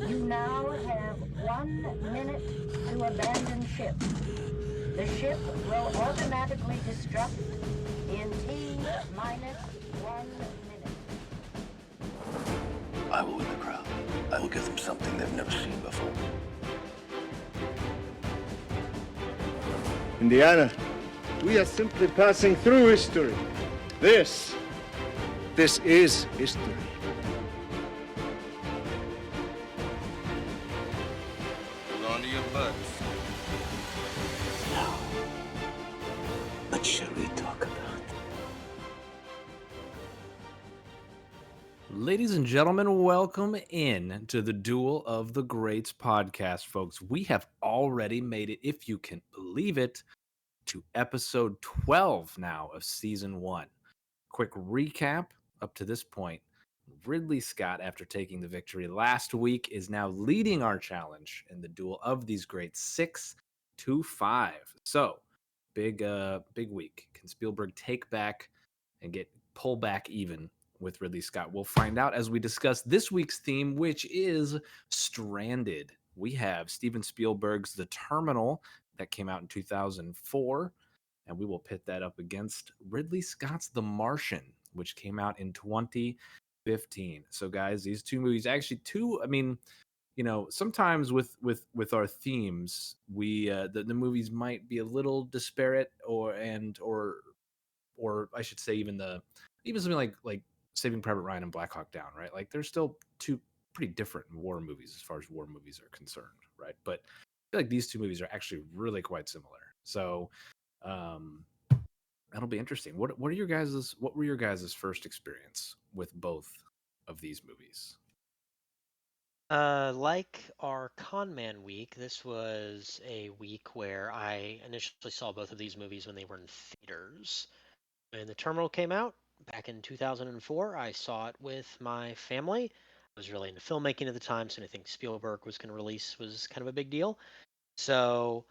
You now have 1 minute to abandon ship. The ship will automatically destruct in T minus 1 minute. I will win the crowd. I will give them something they've never seen before. Indiana, we are simply passing through history. This is history. Hold on to your butts. Now, what should we talk about? Ladies and gentlemen, welcome in to the Duel of the Greats podcast, folks. We have already made it, if you can believe it, to episode 12 now of season 1. Quick recap up to this point. Ridley Scott, after taking the victory last week, is now leading our challenge in the Duel of these Greats 6-5. So, big week. Can Spielberg take back and pull back even with Ridley Scott? We'll find out as we discuss this week's theme, which is Stranded. We have Steven Spielberg's The Terminal that came out in 2004, and we will pit that up against Ridley Scott's The Martian, which came out in 2015. So, guys, these two movies, actually sometimes with our themes, we the movies might be a little disparate, or I should say even something like Saving Private Ryan and Black Hawk Down, right? Like they're still two pretty different war movies as far as war movies are concerned, right? But I feel like these two movies are actually really quite similar. So that'll be interesting. What were your guys' first experience with both of these movies? Like our Con Man week, this was a week where I initially saw both of these movies when they were in theaters. When The Terminal came out back in 2004, I saw it with my family. I was really into filmmaking at the time, so anything Spielberg was going to release was kind of a big deal. So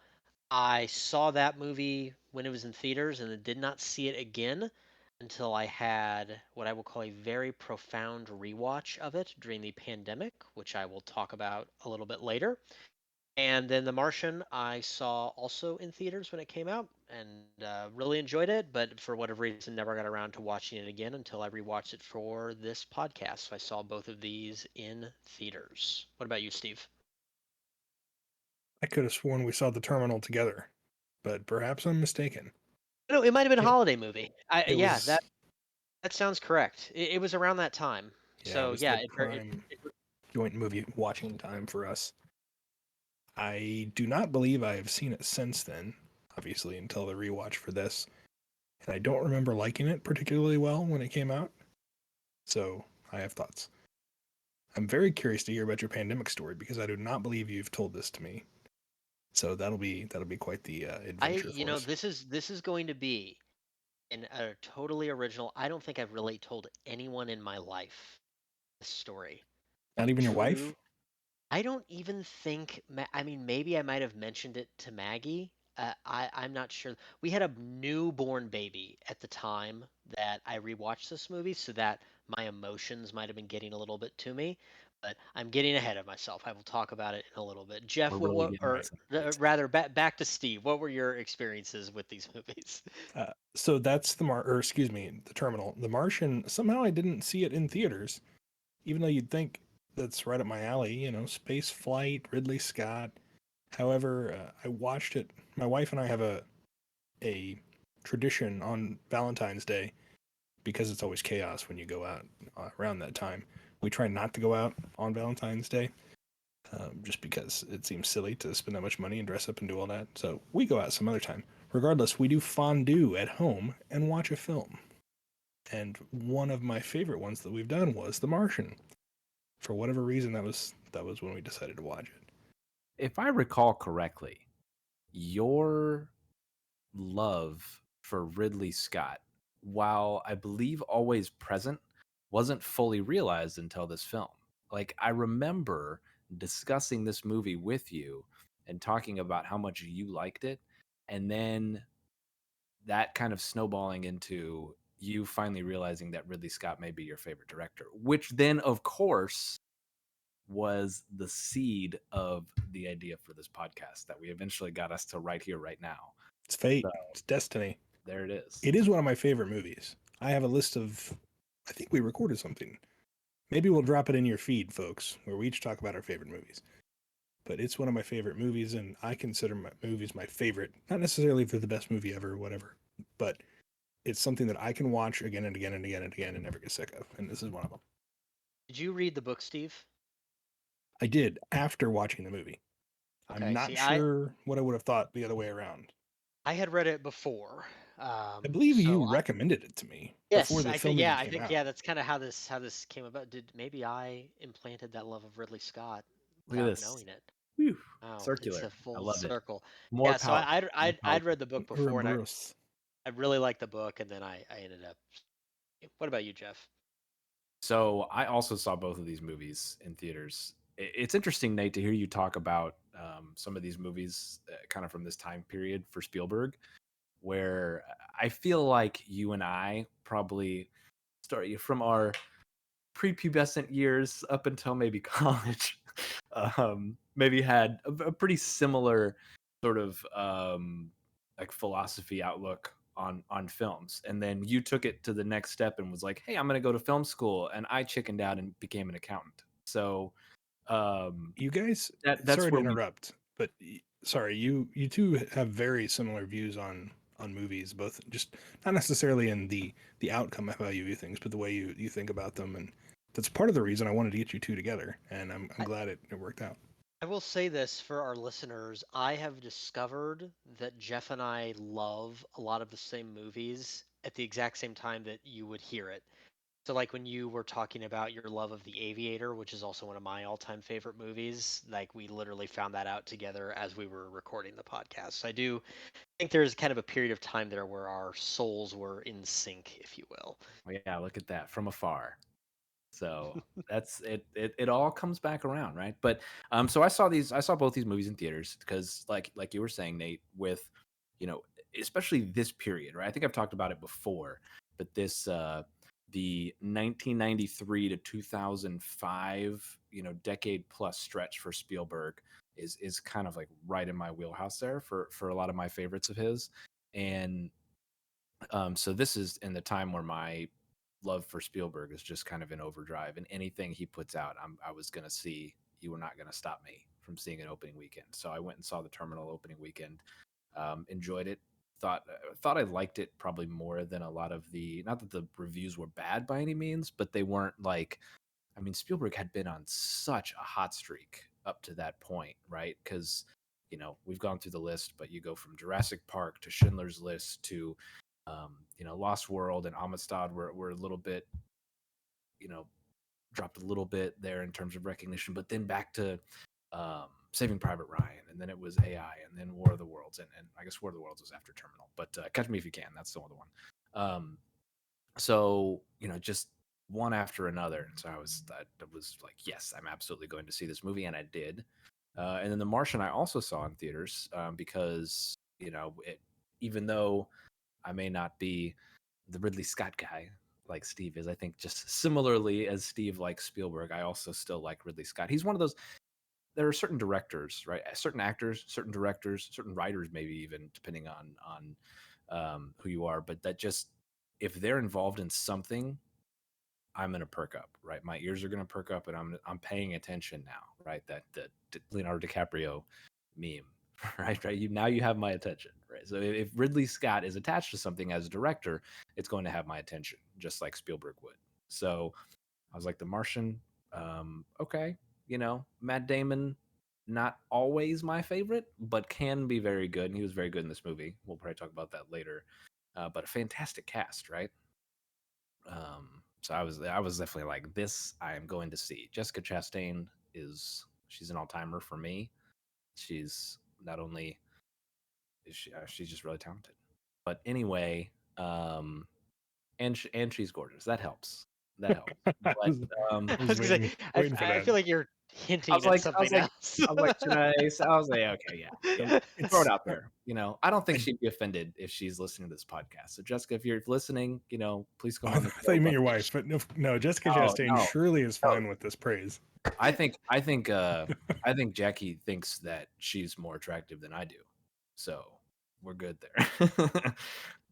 I saw that movie when it was in theaters and then did not see it again until I had what I will call a very profound rewatch of it during the pandemic, which I will talk about a little bit later. And then The Martian, I saw also in theaters when it came out and really enjoyed it, but for whatever reason, never got around to watching it again until I rewatched it for this podcast. So I saw both of these in theaters. What about you, Steve? I could have sworn we saw The Terminal together, but perhaps I'm mistaken. No, it might have been a It- holiday movie. It Yeah, was, that sounds correct. It was around that time. yeah, it So was yeah, the prime it joint movie watching time for us. I do not believe I have seen it since then, obviously, until the rewatch for this. And I don't remember liking it particularly well when it came out. So I have thoughts. I'm very curious to hear about your pandemic story because I do not believe you've told this to me. So that'll be quite the adventure for us. this is going to be a totally original. I don't think I've really told anyone in my life this story. Not even your wife? True. I don't even think. I mean, maybe I might have mentioned it to Maggie. I'm not sure. We had a newborn baby at the time that I rewatched this movie, so that my emotions might have been getting a little bit to me. But I'm getting ahead of myself. I will talk about it in a little bit. Jeff, We're really getting or excited. rather, back to Steve. What were your experiences with these movies? So that's the Terminal. The Martian, somehow I didn't see it in theaters, even though you'd think that's right up my alley, space flight, Ridley Scott. However, I watched it. My wife and I have a tradition on Valentine's Day because it's always chaos when you go out around that time. We try not to go out on Valentine's Day just because it seems silly to spend that much money and dress up and do all that. So we go out some other time. Regardless, we do fondue at home and watch a film. And one of my favorite ones that we've done was The Martian. For whatever reason, that was when we decided to watch it. If I recall correctly, your love for Ridley Scott, while I believe always present, wasn't fully realized until this film. Like, I remember discussing this movie with you and talking about how much you liked it, and then that kind of snowballing into you finally realizing that Ridley Scott may be your favorite director, which then, of course, was the seed of the idea for this podcast that we eventually got us to right here, right now. It's fate. So It's destiny. there it is. It is one of my favorite movies. I have a list of, I think we recorded something. Maybe we'll drop it in your feed, folks, where we each talk about our favorite movies. But it's one of my favorite movies, and I consider my movies my favorite. Not necessarily for the best movie ever or whatever, but it's something that I can watch again and again and again and again and never get sick of. And this is one of them. Did you read the book, Steve? I did after watching the movie. Okay, I'm not see, sure what I would have thought the other way around. I had read it before. I believe you recommended it to me before the I think film yeah, even I came think out. yeah, that's kind of how this came about. Did maybe I implanted that love of Ridley Scott Look at without this. knowing it? Whew. Wow, Circular. it's a I full love circle. it. More Yeah, so power. I'd read the book before, and Ouroboros. I really liked the book, and then I ended up. What about you, Jeff? So I also saw both of these movies in theaters. It's interesting, Nate, to hear you talk about some of these movies kind of from this time period for Spielberg, where I feel like you and I probably start from our prepubescent years up until maybe college, maybe had a pretty similar sort of like philosophy outlook on films, and then you took it to the next step and was like, hey, I'm going to go to film school, and I chickened out and became an accountant. So You guys, that's sorry to where interrupt, but sorry, you two have very similar views on movies, both just not necessarily in the outcome of how you view things, but the way you think about them, and that's part of the reason I wanted to get you two together, and I'm glad it worked out. I will say this for our listeners. I have discovered that Jeff and I love a lot of the same movies at the exact same time that you would hear it. So, like when you were talking about your love of The Aviator, which is also one of my all-time favorite movies, like we literally found that out together as we were recording the podcast. So I do think there's kind of a period of time there where our souls were in sync, if you will. yeah, look at that from afar. So that's it, it all comes back around, right? But so I saw both these movies in theaters because like you were saying, Nate, with especially this period, right? I think I've talked about it before, but this the 1993 to 2005, decade plus stretch for Spielberg is kind of like right in my wheelhouse there for a lot of my favorites of his. And so this is in the time where my love for Spielberg is just kind of in overdrive, and anything he puts out, I was going to see. You were not going to stop me from seeing it opening weekend. So I went and saw The Terminal opening weekend. Enjoyed it. Thought I liked it probably more than a lot of the. Not that the reviews were bad by any means, but they weren't like. I mean, Spielberg had been on such a hot streak up to that point, right? Because we've gone through the list, but you go from Jurassic Park to Schindler's List to Lost World and Amistad were a little bit, dropped a little bit there in terms of recognition, but then back to Saving Private Ryan, and then it was AI, and then War of the Worlds, and I guess War of the Worlds was after Terminal, but Catch Me If You Can, that's the other one. So just one after another. So I was like, yes, I'm absolutely going to see this movie, and I did. And then The Martian I also saw in theaters because even though I may not be the Ridley Scott guy like Steve is, I think just similarly as Steve likes Spielberg, I also still like Ridley Scott. He's one of those. There are certain directors, right? Certain actors, certain directors, certain writers, maybe even depending on who you are. But that just if they're involved in something, I'm gonna perk up, right? My ears are gonna perk up, and I'm paying attention now, right? That Leonardo DiCaprio meme, right? Now you have my attention, right? So if Ridley Scott is attached to something as a director, it's going to have my attention, just like Spielberg would. So I was like, The Martian, okay, Matt Damon, not always my favorite, but can be very good, and he was very good in this movie. We'll probably talk about that later. But a fantastic cast, right? So I was definitely like, this I am going to see. Jessica Chastain she's an all-timer for me. She's not only is she's just really talented, but anyway, and she's gorgeous. That helps. But I was gonna say, I feel like you're hinting at something else. I was like, should I? I was like, okay, yeah. Throw it out there. I don't think she'd be offended if she's listening to this podcast. So Jessica, if you're listening, please come on. I thought you meant your wife, but no, Jessica Chastain surely is fine with this praise. I think Jackie thinks that she's more attractive than I do, so we're good there.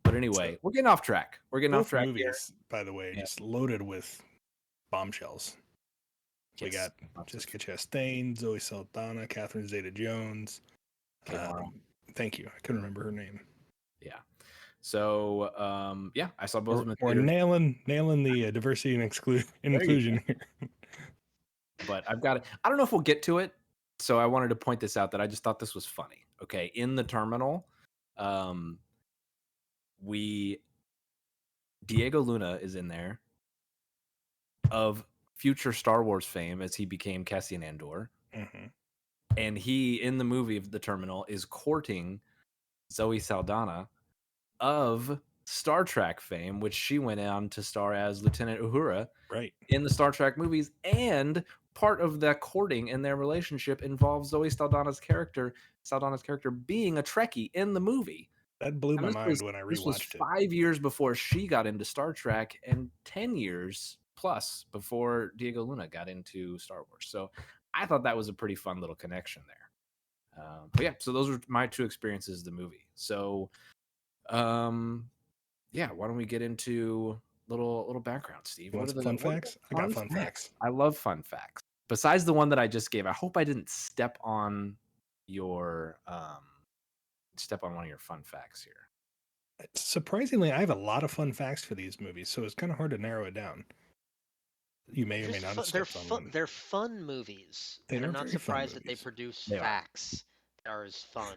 But anyway, we're getting off track. We're getting off track movies, here. by the way, just loaded with bombshells. Yes. We got Jessica Chastain, Zoe Saldana, Catherine Zeta-Jones. Thank you. I couldn't remember her name. Yeah. So, I saw both of them. We're nailing the diversity and inclusion here. But I've got it. I don't know if we'll get to it. So I wanted to point this out that I just thought this was funny. Okay. In the terminal, Diego Luna is in there of future Star Wars fame as he became Cassian Andor. Mm-hmm. And he, in the movie of The Terminal, is courting Zoe Saldana of Star Trek fame, which she went on to star as Lieutenant Uhura in the Star Trek movies. And part of that courting and their relationship involves Zoe Saldana's character being a Trekkie in the movie. That blew my mind when I rewatched this was 5 years before she got into Star Trek and 10 years plus before Diego Luna got into Star Wars. So I thought that was a pretty fun little connection there. But yeah, so those were my two experiences of the movie. So, why don't we get into little background, Steve? What are the fun facts? I got fun facts. I love fun facts. Besides the one that I just gave, I hope I didn't step on your one of your fun facts here. Surprisingly, I have a lot of fun facts for these movies, so it's kind of hard to narrow it down. You may or may not have stepped on one. They're fun movies. And I'm not surprised that they produce facts that are as fun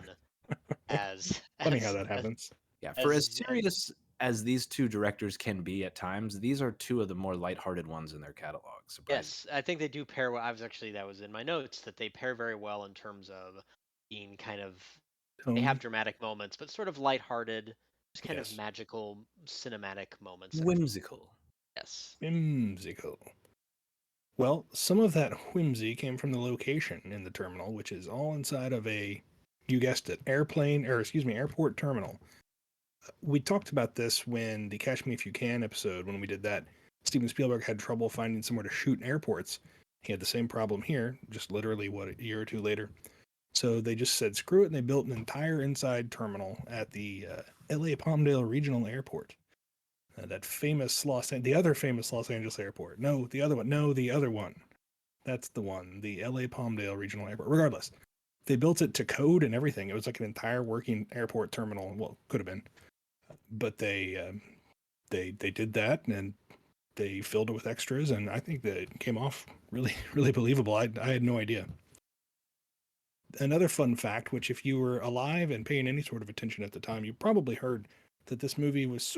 as... Funny how that happens. Yeah, for as serious as these two directors can be at times, these are two of the more lighthearted ones in their catalogs. Yes, I think they do pair well. That was in my notes, that they pair very well in terms of being kind of... They have dramatic moments, but sort of lighthearted, just kind of magical, cinematic moments. Whimsical. Yes. Whimsical. Well, some of that whimsy came from the location in the terminal, which is all inside of you guessed it, airport terminal. We talked about this when the Catch Me If You Can episode, when we did that. Steven Spielberg had trouble finding somewhere to shoot in airports. He had the same problem here, just literally, a year or two later. So they just said, screw it, and they built an entire inside terminal at the LA Palmdale Regional Airport. The other famous Los Angeles airport. No, the other one. No, the other one. That's the one, the LA Palmdale Regional Airport. Regardless, they built it to code and everything. It was like an entire working airport terminal. Well, could have been. But they did that, and they filled it with extras, and I think that it came off really, really believable. I had no idea. Another fun fact, which if you were alive and paying any sort of attention at the time, you probably heard that this movie was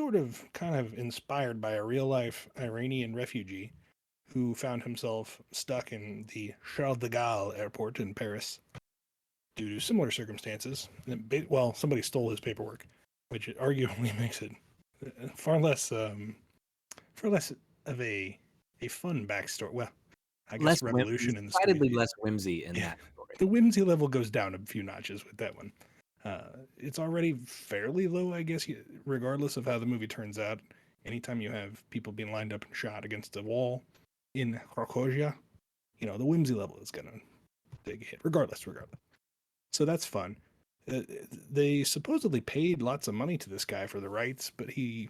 kind of inspired by a real-life Iranian refugee who found himself stuck in the Charles de Gaulle airport in Paris due to similar circumstances. Well, somebody stole his paperwork, which arguably makes it far less of a fun backstory. Well, I guess revolution in the story. Decidedly less whimsy in that story. The whimsy level goes down a few notches with that one. It's already fairly low, I guess, regardless of how the movie turns out. Anytime you have people being lined up and shot against a wall in Krakosia, the whimsy level is going to take a hit, regardless. So that's fun. They supposedly paid lots of money to this guy for the rights, but he's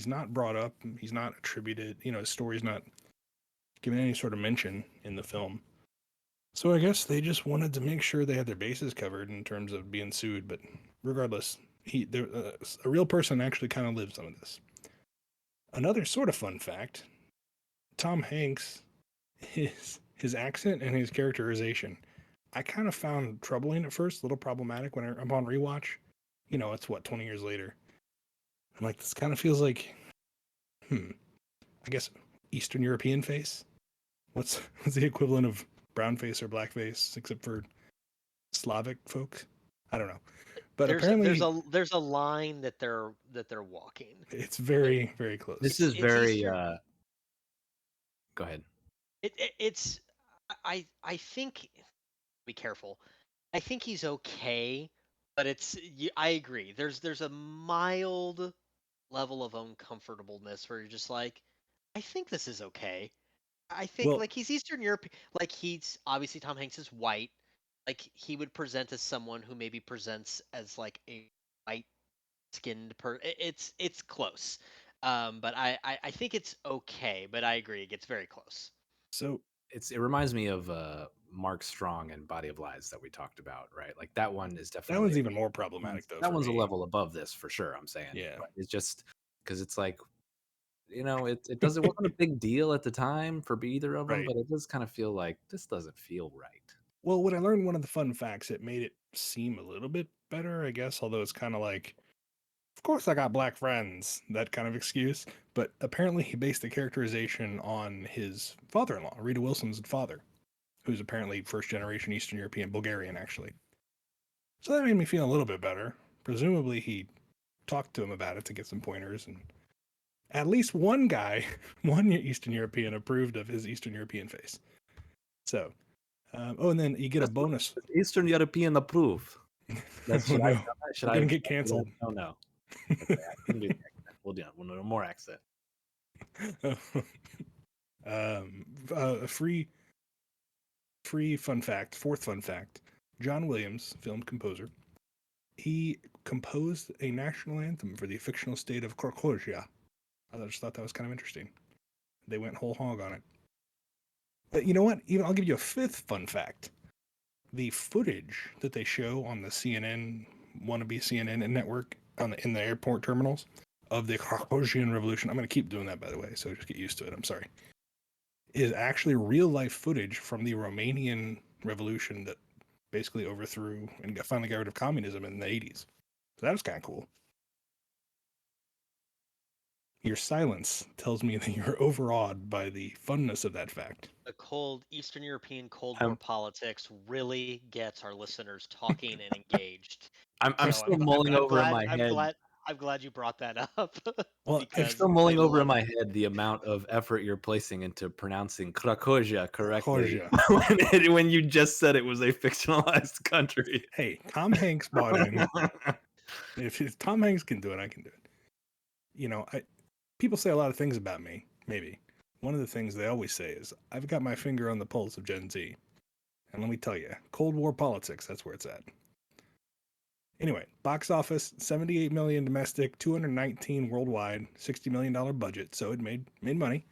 not brought up. He's not attributed. His story's not given any sort of mention in the film. So I guess they just wanted to make sure they had their bases covered in terms of being sued. But regardless, a real person actually kind of lives some of this. Another sort of fun fact, Tom Hanks, his accent and his characterization, I kind of found troubling at first, a little problematic when upon rewatch. It's 20 years later. I'm like, this kind of feels like, I guess Eastern European face. What's the equivalent of brown face or black face, except for Slavic folks? I don't know. But apparently there's a line that they're walking. It's very, very close. This is very. Go ahead. It's I think, be careful. I think he's okay, but I agree. There's a mild level of uncomfortableness where you're just like, I think this is okay. I think Well, like he's Eastern Europe, like he's obviously Tom Hanks is white. Like he would present as someone who maybe presents as like a white skinned it's close. But I think it's okay, but I agree it gets very close. so It reminds me of Mark Strong and Body of Lies that we talked about, right? Like that one is that definitely one's even more problematic though that for one's a me. level above this for sure. I'm saying, Yeah. but it's just because it's like it wasn't a big deal at the time for either of them, Right. but it does kind of feel like this doesn't feel right. Well, when I learned one of the fun facts, it made it seem a little bit better, I guess, although it's kind of like, of course I got black friends, that kind of excuse. But apparently he based the characterization on his father-in-law, Rita Wilson's father, who's apparently first generation Eastern European, Bulgarian, actually. So that made me feel a little bit better. Presumably he talked to him about it to get some pointers, and at least one guy, one Eastern European, approved of his Eastern European face. So, and then you get a bonus. Eastern European approved. Oh no, Should we're I gonna get canceled. Oh no. Okay, I can do the accent. We'll do no more accent. A free fun fact, fourth fun fact. John Williams, film composer, he composed a national anthem for the fictional state of Krakosia. I just thought that was kind of interesting. They went whole hog on it. But you know what? Even I'll give you a fifth fun fact. The footage that they show on the CNN wannabe CNN network in the airport terminals of the Krakosian Revolution. I'm going to keep doing that, by the way, so just get used to it. I'm sorry. Is actually real life footage from the Romanian Revolution that basically overthrew and finally got rid of communism in the 80s. So that was kind of cool. Your silence tells me that you're overawed by the funness of that fact. The Eastern European Cold Um, War politics really gets our listeners talking and engaged. I'm So still mulling over in my head. I'm glad you brought that up. Well, I'm because still mulling they over in love my head the amount of effort you're placing into pronouncing Krakosia correctly Krakosia. when you just said it was a fictionalized country. Hey, Tom Hanks bought in. If Tom Hanks can do it, I can do it. You know, people say a lot of things about me, maybe. One of the things they always say is, I've got my finger on the pulse of Gen Z. And let me tell you, Cold War politics, that's where it's at. Anyway, box office, 78 million domestic, 219 worldwide, $60 million budget, so it made money.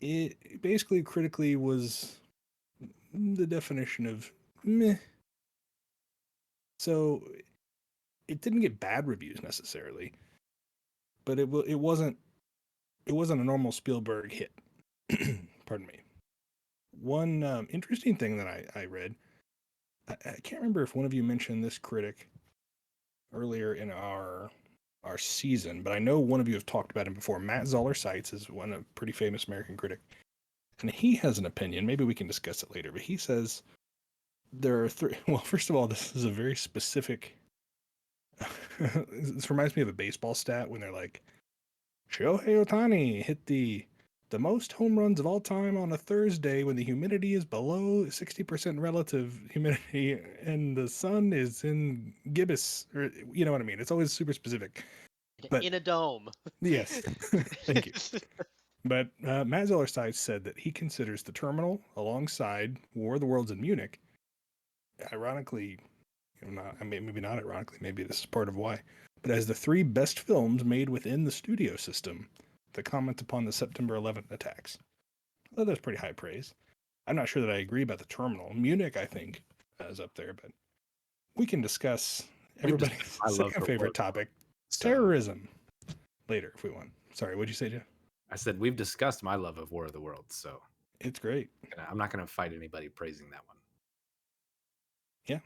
It basically critically was the definition of meh. So it didn't get bad reviews necessarily, but it wasn't a normal Spielberg hit. Pardon me. One interesting thing that I read, I can't remember if one of you mentioned this critic earlier in our season, but I know one of you have talked about him before. Matt Zoller Seitz is a pretty famous American critic, and he has an opinion. Maybe we can discuss it later, but he says there are three. Well, first of all, this is a very specific. This reminds me of a baseball stat when they're like, Shohei Ohtani hit the most home runs of all time on a Thursday when the humidity is below 60% relative humidity and the sun is in gibbous, or you know what I mean. It's always super specific. But, in a dome. Yes, thank you. But Matt Zoller Seitz said that he considers The Terminal alongside War of the Worlds in Munich, ironically, maybe not ironically, maybe this is part of why, but as the three best films made within the studio system that comment upon the September 11th attacks. Well, that's pretty high praise. I'm not sure that I agree about The Terminal. Munich, I think, is up there, but we can discuss everybody's second favorite topic, terrorism, later if we want. Sorry, what'd you say, Jeff? I said we've discussed my love of War of the Worlds, so it's great. I'm not going to fight anybody praising that one. Yeah,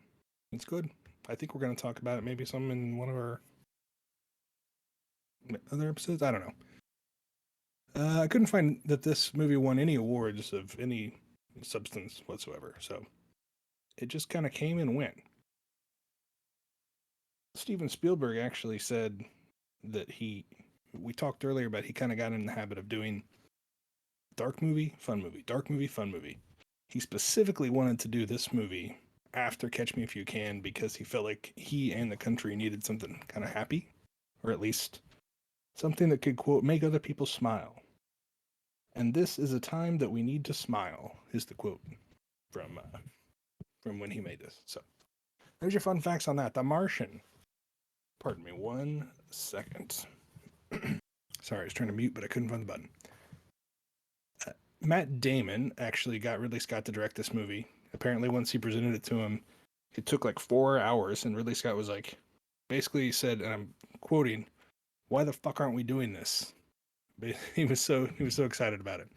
it's good. I think we're going to talk about it maybe some in one of our other episodes. I don't know. I couldn't find that this movie won any awards of any substance whatsoever, so it just kind of came and went. Steven Spielberg actually said that we talked earlier about he kind of got in the habit of doing dark movie, fun movie, dark movie, fun movie. He specifically wanted to do this movie after Catch Me If You Can because he felt like he and the country needed something kind of happy, or at least something that could, quote, make other people smile. And this is a time that we need to smile, is the quote from when he made this. So there's your fun facts on that. The Martian. Pardon me 1 second. Sorry, I was trying to mute, but I couldn't find the button. Matt Damon actually got Ridley Scott to direct this movie. Apparently, once he presented it to him, it took like 4 hours, and Ridley Scott was like, basically said, and I'm quoting, "Why the fuck aren't we doing this?" But he was so excited about it.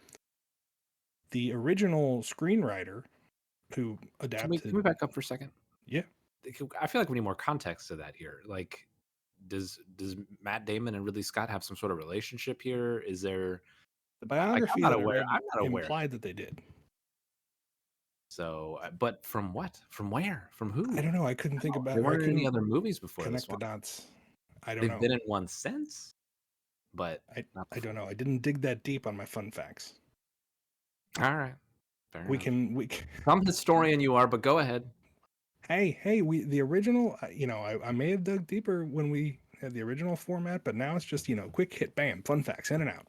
The original screenwriter who adapted. Can we back up for a second? Yeah. I feel like we need more context to that here. Like, does Matt Damon and Ridley Scott have some sort of relationship here? Is there the biography I'm that not I read aware. Implied that they did. So, but from what? From where? From who? I don't know. I couldn't think about. There weren't any other movies before connect this one. the dots. I don't know. They've been in one since, but I don't know. I didn't dig that deep on my fun facts. All right. We can. Some historian you are, but go ahead. Hey, the original. I may have dug deeper when we had the original format, but now it's just quick hit, bam, fun facts in and out.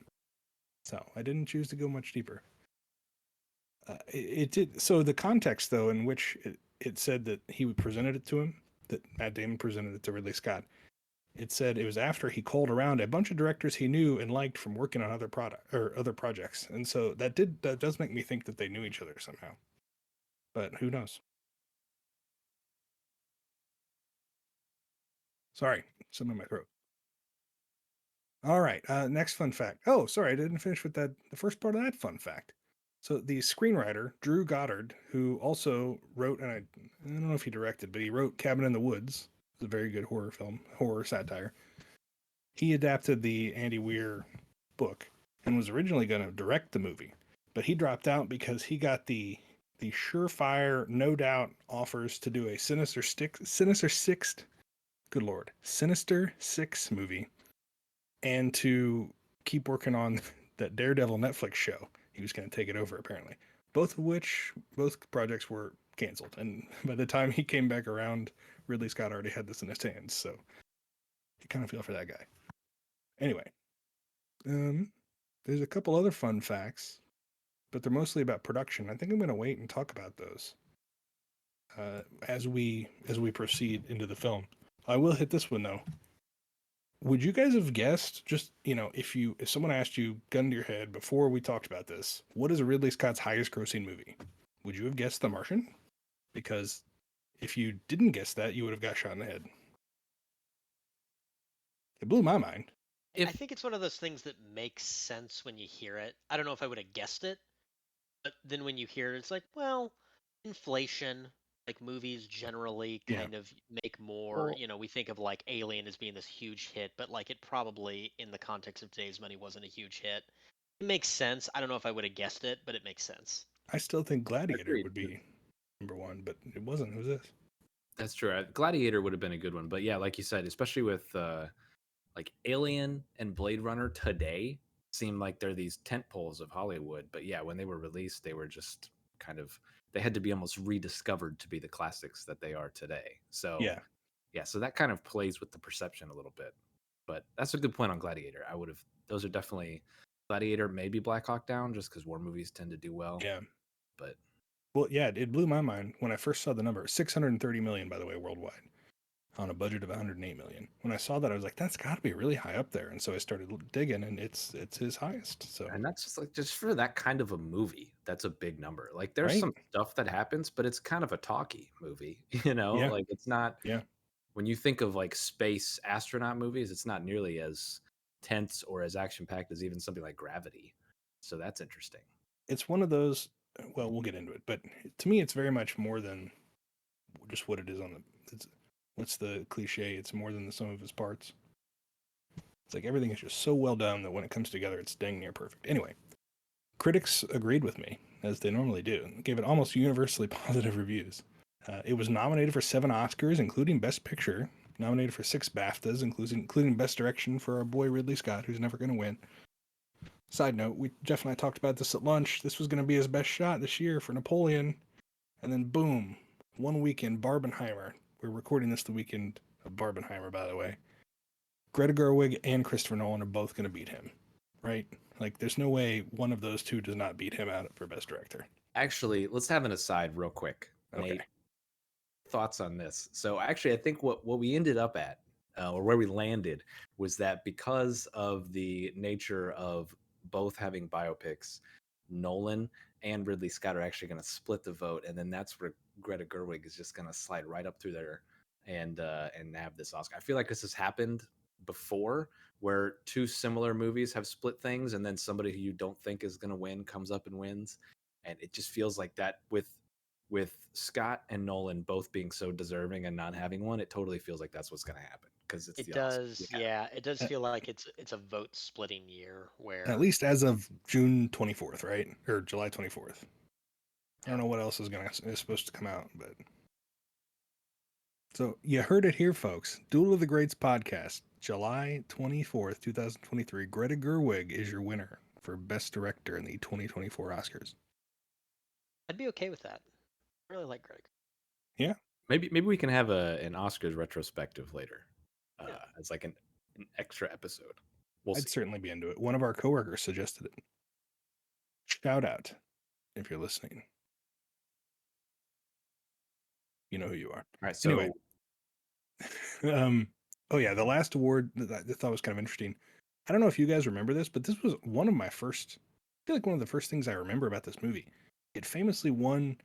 So I didn't choose to go much deeper. It did. So the context, though, in which it said that he presented it to him, that Matt Damon presented it to Ridley Scott. It said it was after he called around a bunch of directors he knew and liked from working on other projects, and so that does make me think that they knew each other somehow. But who knows? Sorry, something in my throat. All right, next fun fact. Oh, sorry, I didn't finish with that. The first part of that fun fact. So the screenwriter Drew Goddard, who also wrote, and I don't know if he directed, but he wrote Cabin in the Woods. It's a very good horror satire. He adapted the Andy Weir book and was originally going to direct the movie, but he dropped out because he got the surefire, no doubt offers to do a Sinister Six movie, and to keep working on that Daredevil Netflix show. He was going to take it over, apparently. Both projects were canceled, and by the time he came back around, Ridley Scott already had this in his hands, so you kind of feel for that guy. Anyway, there's a couple other fun facts, but they're mostly about production. I think I'm going to wait and talk about those as we proceed into the film. I will hit this one though. Would you guys have guessed, just if someone asked you, gun to your head, before we talked about this, what is Ridley Scott's highest grossing movie? Would you have guessed The Martian? Because if you didn't guess that, you would have got shot in the head. It blew my mind. I think it's one of those things that makes sense when you hear it. I don't know if I would have guessed it, but then when you hear it, it's like, well, inflation, like movies generally kind of make more, we think of like Alien as being this huge hit, but like it probably in the context of today's money wasn't a huge hit. It makes sense. I don't know if I would have guessed it, but it makes sense. I still think Gladiator would be number one, but it wasn't. It was this. That's true. Gladiator would have been a good one, but yeah, like you said, especially with like Alien and Blade Runner today seem like they're these tent poles of Hollywood. But yeah, when they were released, they were just they had to be almost rediscovered to be the classics that they are today. So yeah, so that kind of plays with the perception a little bit. But that's a good point on Gladiator. Those are definitely Gladiator, maybe Black Hawk Down, just because war movies tend to do well. Yeah. But well, yeah, it blew my mind when I first saw the number. 630 million, by the way, worldwide, on a budget of 108 million. When I saw that, I was like, that's got to be really high up there. And so I started digging, and it's his highest. So, and that's just for that kind of a movie, that's a big number. Like there's some stuff that happens, but it's kind of a talky movie, like it's not. Yeah. When you think of like space astronaut movies, it's not nearly as tense or as action packed as even something like Gravity. So that's interesting. It's one of those. Well, we'll get into it, but to me, it's very much more than just what it is on the. What's the cliche? It's more than the sum of its parts. It's like everything is just so well done that when it comes together, it's dang near perfect. Anyway, critics agreed with me, as they normally do, and gave it almost universally positive reviews. It was nominated for 7 Oscars, including Best Picture, nominated for 6 BAFTAs, including Best Direction for our boy Ridley Scott, who's never going to win. Side note, Jeff and I talked about this at lunch. This was going to be his best shot this year for Napoleon. And then boom, one weekend, Barbenheimer. We're recording this the weekend of Barbenheimer, by the way. Greta Gerwig and Christopher Nolan are both going to beat him, right? Like, there's no way one of those two does not beat him out for Best Director. Actually, let's have an aside real quick. Okay. Nate, thoughts on this? So actually, I think what we ended up at, or where we landed, was that because of the nature of both having biopics, Nolan and Ridley Scott are actually going to split the vote, and then that's where Greta Gerwig is just going to slide right up through there and have this Oscar. I feel like this has happened before, where two similar movies have split things, and then somebody who you don't think is going to win comes up and wins, and it just feels like that with Scott and Nolan both being so deserving and not having one. It totally feels like that's what's going to happen because it's It the does, Oscars. yeah. It does feel like it's a vote splitting year where At least as of June 24th, right? Or July 24th. I don't know what else is supposed to come out, but so you heard it here, folks. Duel of the Greats podcast, July 24th, 2023. Greta Gerwig is your winner for Best Director in the 2024 Oscars. I'd be okay with that. I really like Greg. Yeah. Maybe we can have an Oscars retrospective later, Yeah. as like an extra episode. We'll I'd see. certainly be into it. One of our coworkers suggested it. Shout out if you're listening. You know who you are. All right. So Anyway. Oh yeah, the last award that I thought was kind of interesting. I don't know if you guys remember this, but this was one of my first. I feel like one of the first things I remember about this movie. It famously won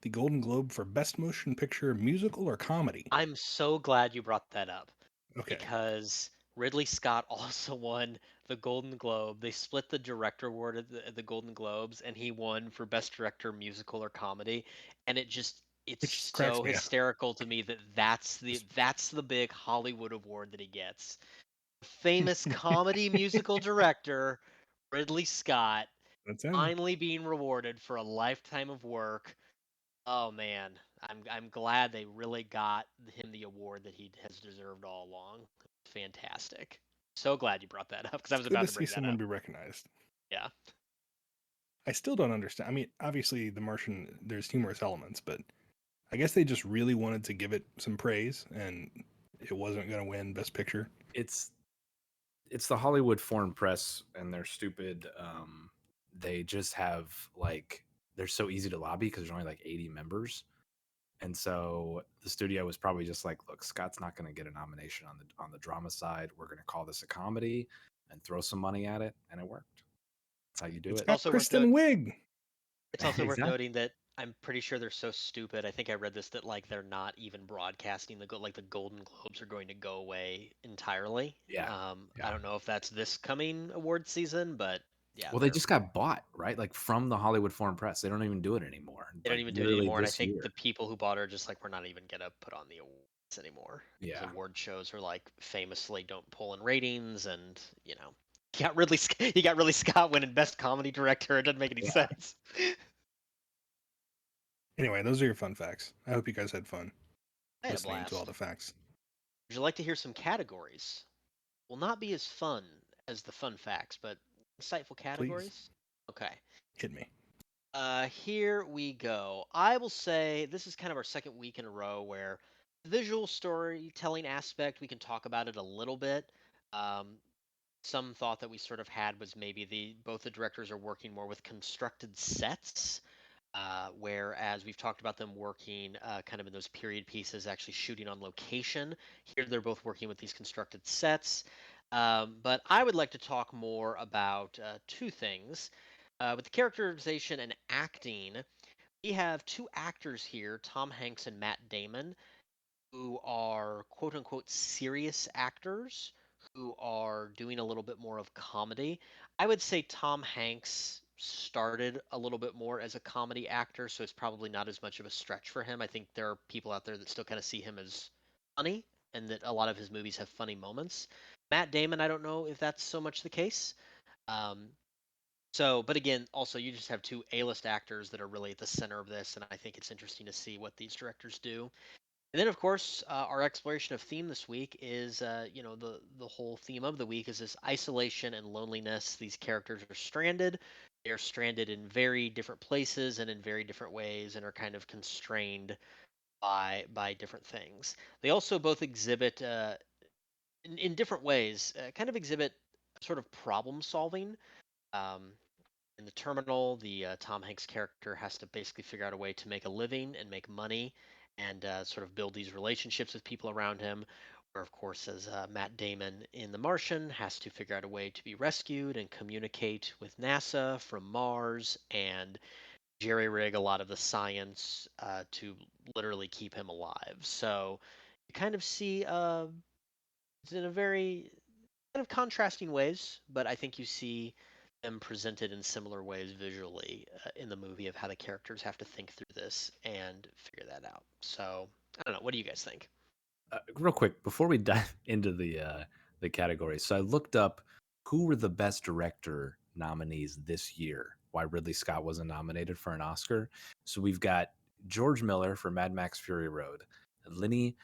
the Golden Globe for Best Motion Picture, Musical or Comedy. I'm so glad you brought that up. Okay. Because Ridley Scott also won the Golden Globe. They split the director award at the Golden Globes, and he won for Best Director, Musical or Comedy. And it's Which cracks so me up. hysterical to me that that's the big Hollywood award that he gets. Famous comedy musical director Ridley Scott That's him. finally being rewarded for a lifetime of work. Oh man, I'm glad they really got him the award that he has deserved all along. Fantastic. So glad you brought that up because I was Good about to to see bring that someone up. be recognized. Yeah. I still don't understand. I mean, obviously, The Martian, there's humorous elements, but I guess they just really wanted to give it some praise, and it wasn't going to win Best Picture. It's the Hollywood Foreign Press, and they're stupid. They just have like they're so easy to lobby because there's only like 80 members. And so the studio was probably just like, look, Scott's not going to get a nomination on the drama side. We're going to call this a comedy and throw some money at it, and it worked. That's how you do It's it. got Also worth Kristen Wiig. It's also worth Exactly. noting that I'm pretty sure they're so stupid. I think I read this that like they're not even broadcasting the Golden Globes are going to go away entirely. Yeah. I don't know if that's this coming award season, but yeah. Well, they just got bought, right? Like from the Hollywood Foreign Press. They don't even do it anymore. They don't Like even do it literally anymore, and I this think year. the people who bought her are just like, we're not even gonna put on the awards anymore. Yeah. Because award shows are like famously don't pull in ratings, and you got Ridley Scott winning Best Comedy Director. It doesn't make any sense. Anyway, those are your fun facts. I hope you guys had fun I had a listening blast. to all the facts. Would you like to hear some categories? Will not be as fun as the fun facts, but insightful categories. Okay. Hit me. Here we go. I will say this is kind of our second week in a row where the visual storytelling aspect, we can talk about it a little bit. Some thought that we sort of had was maybe both the directors are working more with constructed sets, whereas we've talked about them working kind of in those period pieces, actually shooting on location. Here they're both working with these constructed sets. But I would like to talk more about two things. With the characterization and acting, we have two actors here, Tom Hanks and Matt Damon, who are quote unquote serious actors who are doing a little bit more of comedy. I would say Tom Hanks started a little bit more as a comedy actor, so it's probably not as much of a stretch for him. I think there are people out there that still kind of see him as funny and that a lot of his movies have funny moments. Matt Damon, I don't know if that's so much the case. But again, also you just have two A-list actors that are really at the center of this, and I think it's interesting to see what these directors do. And then, of course, our exploration of theme this week is, the whole theme of the week is this isolation and loneliness. These characters are stranded. They are stranded in very different places and in very different ways, and are kind of constrained by different things. They also both exhibit, in different ways, kind of exhibit sort of problem solving. Um, in the terminal, the Tom Hanks character has to basically figure out a way to make a living and make money and sort of build these relationships with people around him. Or, of course, as Matt Damon in The Martian has to figure out a way to be rescued and communicate with NASA from Mars and jerry rig a lot of the science to literally keep him alive. So you kind of see it's in a very kind of contrasting ways, but I think you see them presented in similar ways visually in the movie of how the characters have to think through this and figure that out. So I don't know. What do you guys think? Real quick before we dive into the categories, so I looked up who were the best director nominees this year. Why Ridley Scott wasn't nominated for an Oscar? So we've got George Miller for Mad Max Fury Road, Lenny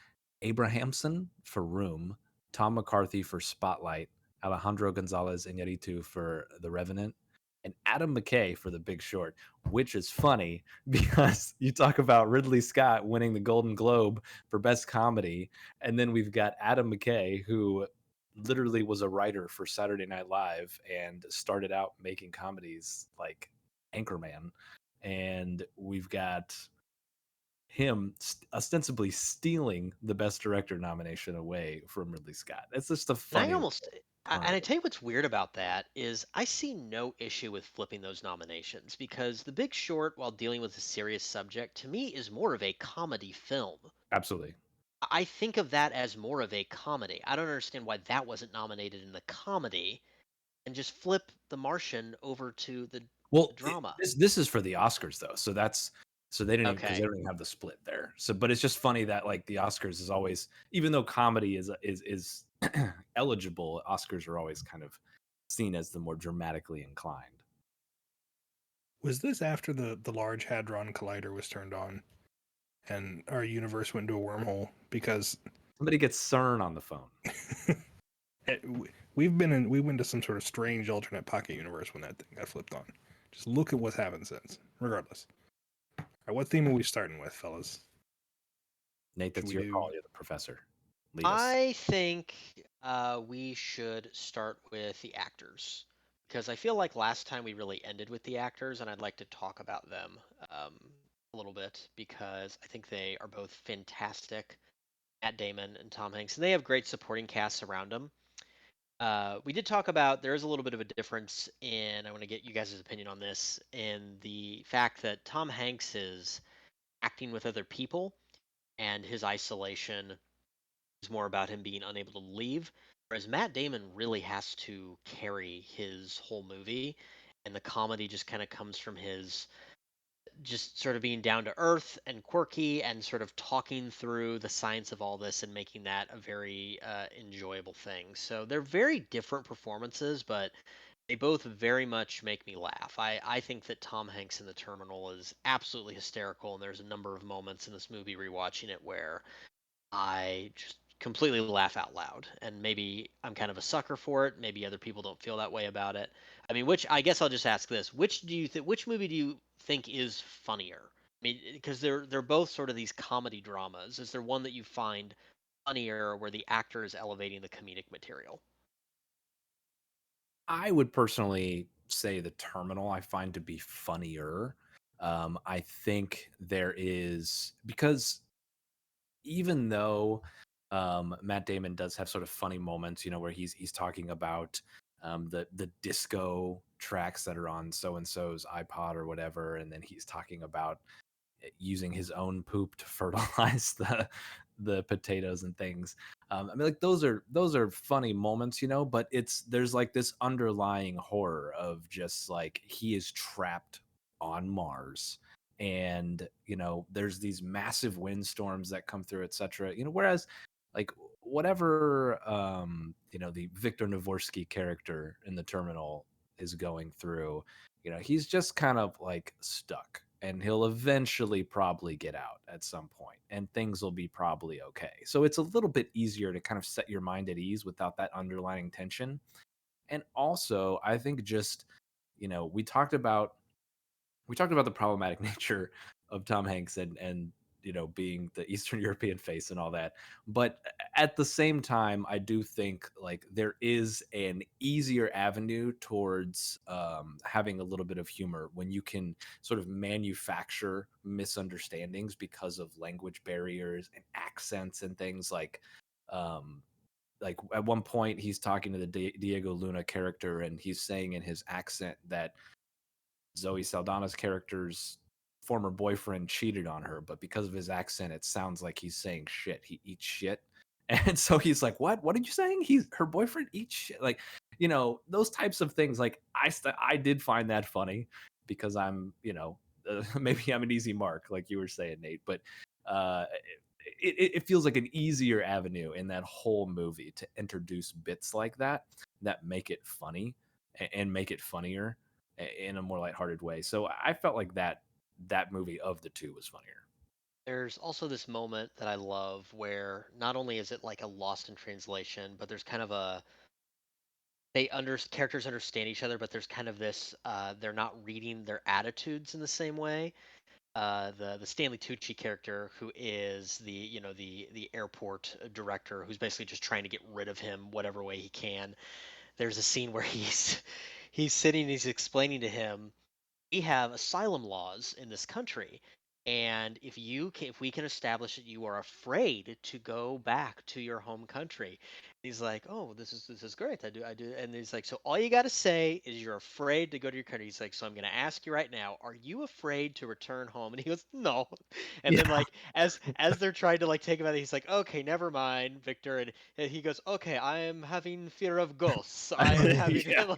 Abrahamson for Room, Tom McCarthy for Spotlight, Alejandro Gonzalez Iñárritu for The Revenant, and Adam McKay for The Big Short, which is funny because you talk about Ridley Scott winning the Golden Globe for Best Comedy, and then we've got Adam McKay, who literally was a writer for Saturday Night Live and started out making comedies like Anchorman, and we've got him ostensibly stealing the Best Director nomination away from Ridley Scott. It's just a And I funny almost, and I tell you what's weird about that is I see no issue with flipping those nominations because The Big Short, while dealing with a serious subject, to me is more of a comedy film. Absolutely. I think of that as more of a comedy. I don't understand why that wasn't nominated in the comedy and just flip The Martian over to the Well, drama. this is for the Oscars though, so that's so they didn't because Okay. they don't even have the split there. So, but it's just funny that like the Oscars is always, even though comedy is eligible, Oscars are always kind of seen as the more dramatically inclined. Was this after the Large Hadron Collider was turned on and our universe went into a wormhole? Because Somebody gets CERN on the phone. we went to some sort of strange alternate pocket universe when that thing got flipped on. Just look at what's happened since. Regardless. All right, what theme are we starting with, fellas? Nate, that's Should your we call. do- You're the professor. Lead us. I think we should start with the actors because I feel like last time we really ended with the actors, and I'd like to talk about them a little bit because I think they are both fantastic. Matt Damon and Tom Hanks, and they have great supporting casts around them. We did talk about there is a little bit of a difference in. I want to get you guys' opinion on this in the fact that Tom Hanks is acting with other people, and his isolation is more about him being unable to leave, whereas Matt Damon really has to carry his whole movie, and the comedy just kind of comes from his just sort of being down to earth and quirky and sort of talking through the science of all this and making that a very enjoyable thing. So they're very different performances, but they both very much make me laugh. I think that Tom Hanks in The Terminal is absolutely hysterical, and there's a number of moments in this movie rewatching it where I just completely laugh out loud. And maybe I'm kind of a sucker for it. Maybe other people don't feel that way about it. I mean, which I guess I'll just ask this: which movie do you think is funnier? I mean, because they're both sort of these comedy dramas. Is there one that you find funnier where the actor is elevating the comedic material? I would personally say The Terminal I find to be funnier. I think there is because even though Matt Damon does have sort of funny moments, where he's talking about the disco tracks that are on so and so's iPod or whatever, and then he's talking about using his own poop to fertilize the potatoes and things. I mean, like those are funny moments, but there's like this underlying horror of just like he is trapped on Mars, and there's these massive windstorms that come through, etc. Whereas like whatever the Victor Navorsky character in The Terminal is going through, he's just kind of like stuck, and he'll eventually probably get out at some point, and things will be probably okay. So it's a little bit easier to kind of set your mind at ease without that underlying tension. And also, I think just, we talked about the problematic nature of Tom Hanks and being the Eastern European face and all that. But at the same time, I do think like there is an easier avenue towards having a little bit of humor when you can sort of manufacture misunderstandings because of language barriers and accents and things um, like at one point he's talking to the Diego Luna character and he's saying in his accent that Zoe Saldana's character's former boyfriend cheated on her, but because of his accent, it sounds like he's saying shit. He eats shit. And so he's like, "What? What are you saying? Her boyfriend eats shit." Like, those types of things. Like, I did find that funny because I'm, maybe I'm an easy mark, like you were saying, Nate. But uh, it feels like an easier avenue in that whole movie to introduce bits like that make it funny and make it funnier in a more lighthearted way. So I felt like that movie of the two was funnier. There's also this moment that I love where not only is it like a lost in translation, but there's kind of a characters understand each other, but there's kind of this they're not reading their attitudes in the same way. The Stanley Tucci character, who is the airport director, who's basically just trying to get rid of him whatever way he can. There's a scene where he's sitting, he's explaining to him we have asylum laws in this country, and if we can establish that you are afraid to go back to your home country. He's like, oh, this is great. I do. And he's like, so all you got to say is you're afraid to go to your country. He's like, so I'm going to ask you right now, are you afraid to return home? And he goes, no. And then Yeah. like as they're trying to like take him out, he's like, okay, never mind, Victor. And he goes, okay, I am having fear of ghosts. I am having Yeah.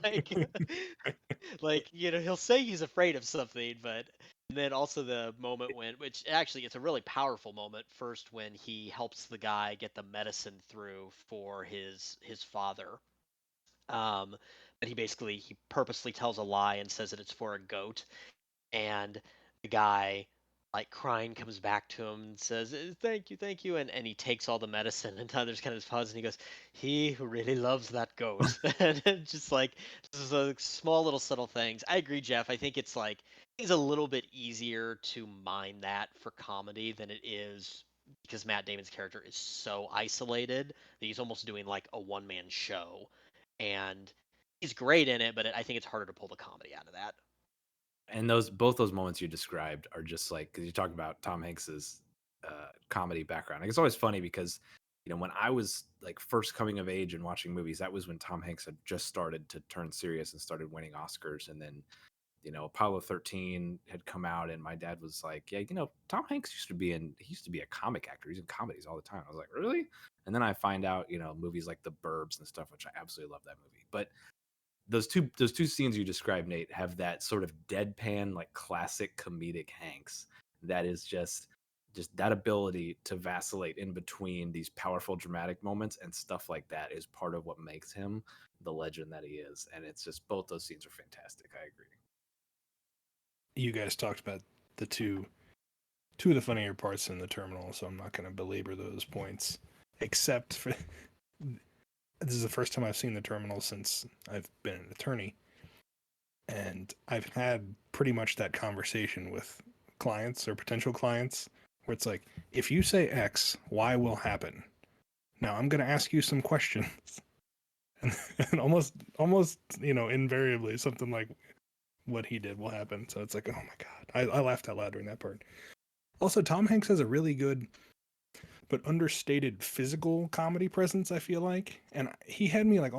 like he'll say he's afraid of something, but and then also the moment which actually it's a really powerful moment first, when he helps the guy get the medicine through for his father. But he purposely tells a lie and says that it's for a goat, and the guy, like crying, comes back to him and says, thank you," and he takes all the medicine, and there's kind of this pause, and he goes, he who really loves that goat. And it's just like this is a small little subtle things. I agree, Jeff. I think it's a little bit easier to mine that for comedy than it is, because Matt Damon's character is so isolated that he's almost doing like a one-man show, and he's great in it, but I think it's harder to pull the comedy out of that. And both those moments you described are just like, because you talk about Tom Hanks's comedy background. Like, it's always funny because when I was like first coming of age and watching movies, that was when Tom Hanks had just started to turn serious and started winning Oscars. And then Apollo 13 had come out, and my dad was like, yeah, Tom Hanks he used to be a comic actor. He's in comedies all the time. I was like, really? And then I find out movies like The Burbs and stuff, which I absolutely love that movie. But those two scenes you described, Nate, have that sort of deadpan, like classic comedic Hanks that is just that ability to vacillate in between these powerful dramatic moments, and stuff like that is part of what makes him the legend that he is. And it's just, both those scenes are fantastic. I agree. You guys talked about the two of the funnier parts in The Terminal, so I'm not going to belabor those points, except for this is the first time I've seen The Terminal since I've been an attorney, and I've had pretty much that conversation with clients or potential clients where it's like, if you say X, Y will happen. Now I'm going to ask you some questions. And almost invariably something like what he did will happen. So it's like, oh my God. I laughed out loud during that part. Also, Tom Hanks has a really good but understated physical comedy presence, I feel like. And he had me like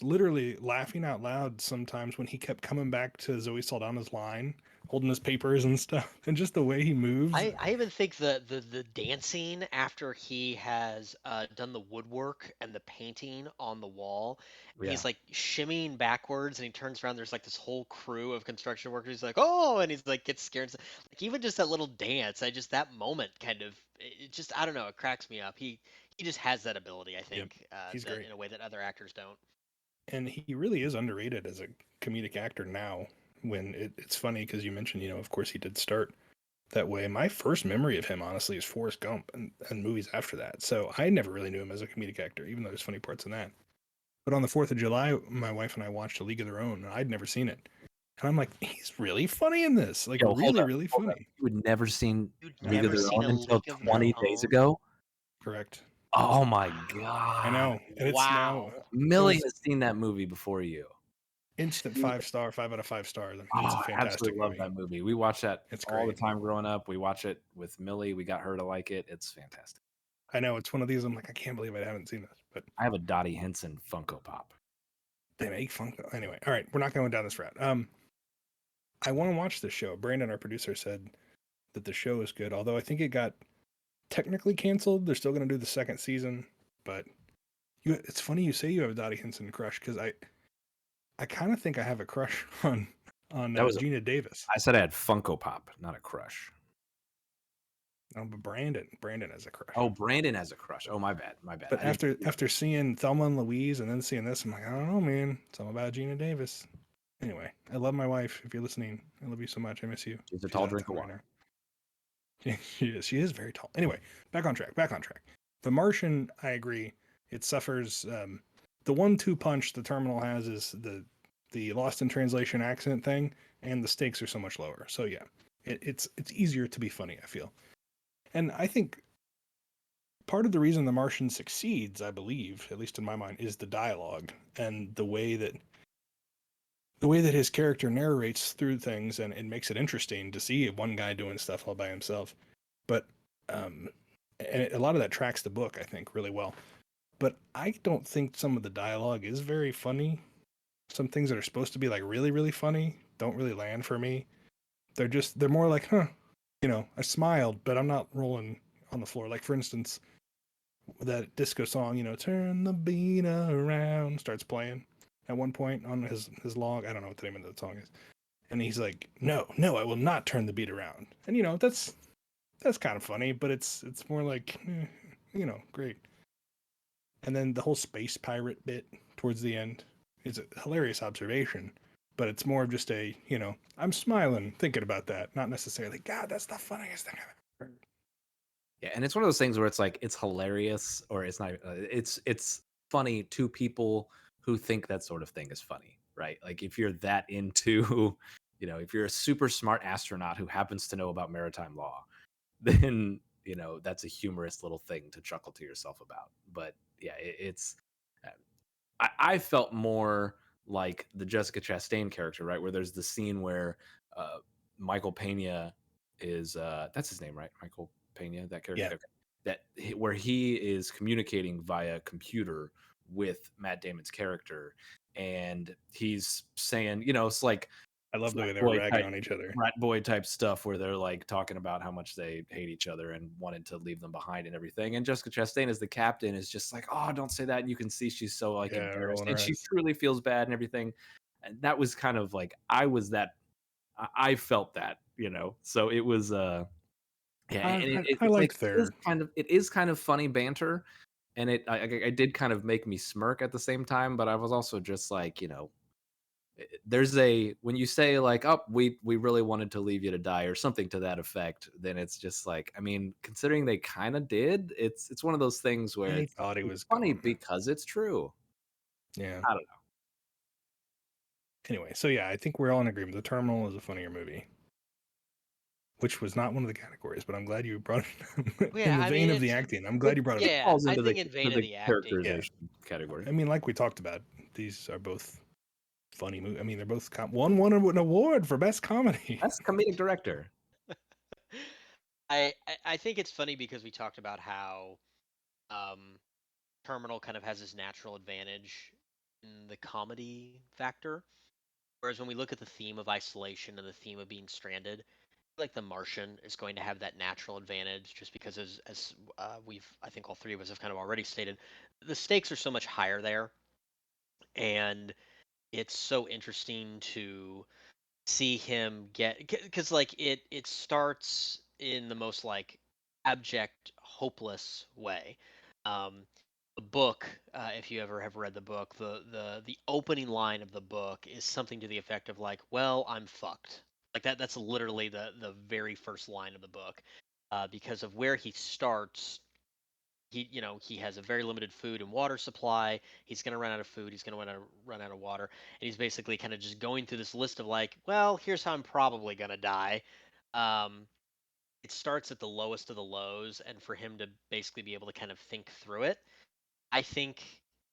literally laughing out loud sometimes when he kept coming back to Zoe Saldana's line, holding his papers and stuff, and just the way he moves. I even think the dancing after he has done the woodwork and the painting on the wall, and Yeah. he's like shimmying backwards, and he turns around. There's like this whole crew of construction workers. He's like, oh, and he's like gets scared. Like even just that little dance, that moment kind of, it just, I don't know, it cracks me up. He just has that ability, I Yep, think, he's great. in a way that other actors don't. And he really is underrated as a comedic actor now. when it's funny because you mentioned, of course he did start that way. My first memory of him, honestly, is Forrest Gump and movies after that. So I never really knew him as a comedic actor, even though there's funny parts in that. But on the 4th of July, my wife and I watched A League of Their Own, and I'd never seen it. And I'm like, he's really funny in this. Like, Yo, really, really hold up. funny. You had never seen You'd League of never Their seen Own A until League of Their 20 days Own? ago? Correct. Oh my I god. know. And it's Wow. now Millie was has seen that movie before you. instant 5-star, 5 out of 5 stars. I mean, it's a Oh, I fantastic absolutely love movie. that movie. We watch that It's all the great. time growing up. We watch it with Millie. We got her to like it. It's fantastic. I know it's one of these. I'm like, I can't believe I haven't seen this. But I have a Dottie Henson Funko Pop. they make Funko. Anyway, all right, we're not going down this route. I want to watch this show. Brandon, our producer, said that the show is good, although I think it got technically canceled. They're still going to do the second season, but it's funny you say you have a Dottie Henson crush because I kind of think I have a crush on That was Gina Davis. I said I had Funko Pop, not a crush. No, but Brandon has a crush. Oh, Brandon has a crush. Oh, my bad. My bad. But after seeing Thelma and Louise and then seeing this, I'm like, I don't know, man. It's all about Gina Davis. Anyway, I love my wife. If you're listening, I love you so much. I miss you. She's a tall drink of right water. now. She is. She is very tall. Anyway, back on track. The Martian, I agree. It suffers. The 1-2 punch the Terminal has is the Lost in Translation accent thing, and the stakes are so much lower. So yeah, it's easier to be funny, I feel. And I think part of the reason The Martian succeeds, I believe, at least in my mind, is the dialogue and the way that his character narrates through things, and it makes it interesting to see one guy doing stuff all by himself. But and a lot of that tracks the book, I think, really well. But I don't think some of the dialogue is very funny. Some things that are supposed to be like really, really funny don't really land for me. They're more like, huh, I smiled, but I'm not rolling on the floor. Like, for instance, that disco song, turn the beat around, starts playing at one point on his log. I don't know what the name of the song is. And he's like, no, I will not turn the beat around. And that's kind of funny, but it's more like, great. And then the whole space pirate bit towards the end is a hilarious observation, but it's more of just a, I'm smiling thinking about that, not necessarily, God, that's the funniest thing I've ever heard. Yeah, and it's one of those things where it's like it's hilarious, or it's not. It's funny to people who think that sort of thing is funny, right? Like if you're that into, if you're a super smart astronaut who happens to know about maritime law, then that's a humorous little thing to chuckle to yourself about. But yeah, it's. I felt more like the Jessica Chastain character, right? Where there's the scene where Michael Pena is that's his name, right? Michael Pena, that character. Yeah. Okay. Where he is communicating via computer with Matt Damon's character, and he's saying, it's like I love the way they were ragging on each other. Rat boy type stuff where they're like talking about how much they hate each other and wanted to leave them behind and everything. And Jessica Chastain as the captain is just like, oh, don't say that. And you can see she's so like embarrassed, and she truly feels bad and everything. And that was kind of like I felt that, So it was yeah. I like their it is kind of funny banter, and I did kind of make me smirk at the same time, but I was also just like, there's when you say like, oh, we really wanted to leave you to die or something to that effect, then it's just like, I mean, considering they kind of did, it's one of those things where I thought he was funny gone. because it's true. Yeah. I don't know. Anyway, so yeah, I think we're all in agreement. The Terminal is a funnier movie, which was not one of the categories, but I'm glad you brought it in the vein of the acting. I'm glad you brought it. Yeah, falls I into think in vein of the acting. Characterization category. I mean, like we talked about, these are both funny movies. I mean, they're both one won an award for best comedy. Best comedic director. I think it's funny because we talked about how Terminal kind of has this natural advantage in the comedy factor, whereas when we look at the theme of isolation and the theme of being stranded, like The Martian is going to have that natural advantage just because as I think all three of us have kind of already stated, the stakes are so much higher there, and it's so interesting to see him get, because like it starts in the most like abject hopeless way, the book, if you ever have read the book, the opening line of the book is something to the effect of like, "Well, I'm fucked." Like that. That's literally the very first line of the book, because of where he starts. He has a very limited food and water supply. He's going to run out of food. He's going to run out of water, and he's basically kind of just going through this list of like, well, here's how I'm probably going to die. Um, it starts at the lowest of the lows, and for him to basically be able to kind of think through it, I think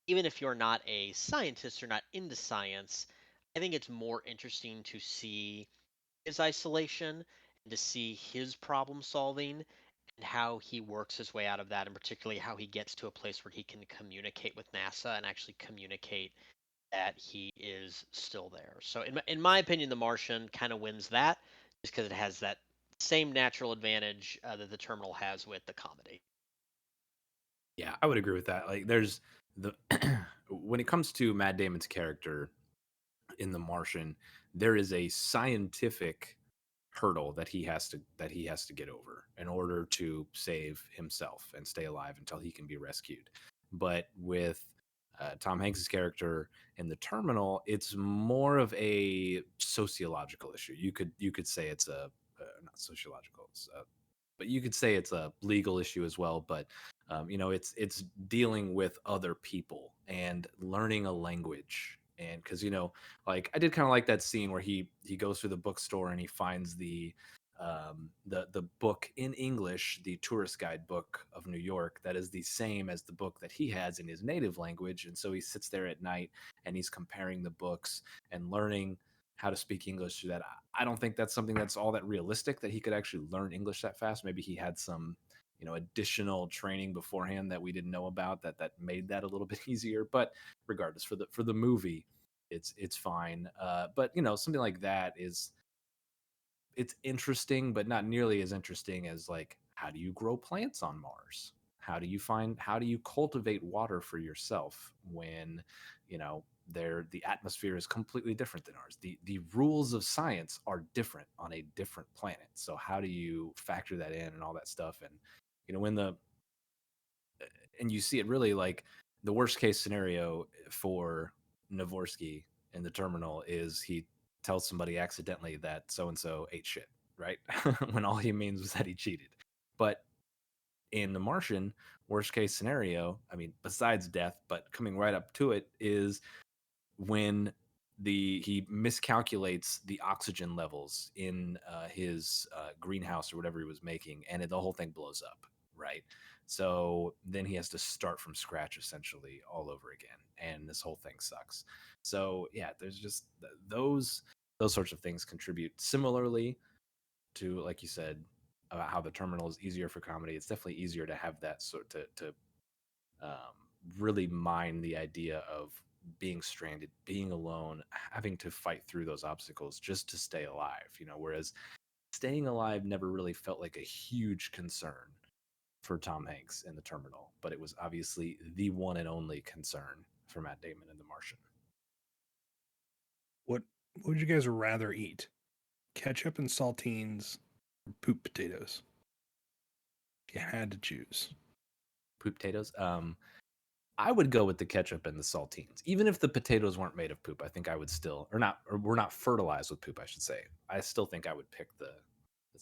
even if you're not a scientist or not into science, I think it's more interesting to see his isolation and to see his problem solving and how he works his way out of that, and particularly how he gets to a place where he can communicate with NASA and actually communicate that he is still there. So, in my opinion, The Martian kind of wins that just because it has that same natural advantage that the Terminal has with the comedy. Yeah, I would agree with that. Like, there's the when it comes to Matt Damon's character in The Martian, there is a scientific hurdle that he has to get over in order to save himself and stay alive until he can be rescued. But with Tom Hanks's character in The Terminal, it's more of a sociological issue. You could say it's a not sociological, but you could say it's a legal issue as well. But it's dealing with other people and learning a language. And because like I did kind of like that scene where he goes through the bookstore and he finds the book in English, the tourist guide book of New York, that is the same as the book that he has in his native language. And so he sits there at night and he's comparing the books and learning how to speak English through that. I don't think that's something that's all that realistic that he could actually learn English that fast. Maybe he had some additional training beforehand that we didn't know about that made that a little bit easier. But regardless, for the movie, it's fine. But something like that it's interesting, but not nearly as interesting as like how do you grow plants on Mars? How do you cultivate water for yourself when the atmosphere is completely different than ours. The rules of science are different on a different planet. So how do you factor that in and all that stuff? And when you see it really like the worst case scenario for Navorsky in The Terminal is he tells somebody accidentally that so and so ate shit, right? When all he means was that he cheated. But in The Martian, worst case scenario, I mean, besides death, but coming right up to it, is when he miscalculates the oxygen levels in his greenhouse or whatever he was making, and the whole thing blows up, right? So then he has to start from scratch essentially all over again, and this whole thing sucks. So yeah, there's just those sorts of things contribute similarly to, like you said, about how The Terminal is easier for comedy. It's definitely easier to have that sort to um, really mine the idea of being stranded, being alone, having to fight through those obstacles just to stay alive. Whereas staying alive never really felt like a huge concern for Tom Hanks in The Terminal, but it was obviously the one and only concern for Matt Damon in The Martian. What would you guys rather eat? Ketchup and saltines or poop potatoes? If you had to choose. Poop potatoes. I would go with the ketchup and the saltines. Even if the potatoes weren't made of poop, I think I would still, or were not fertilized with poop, I should say. I still think I would pick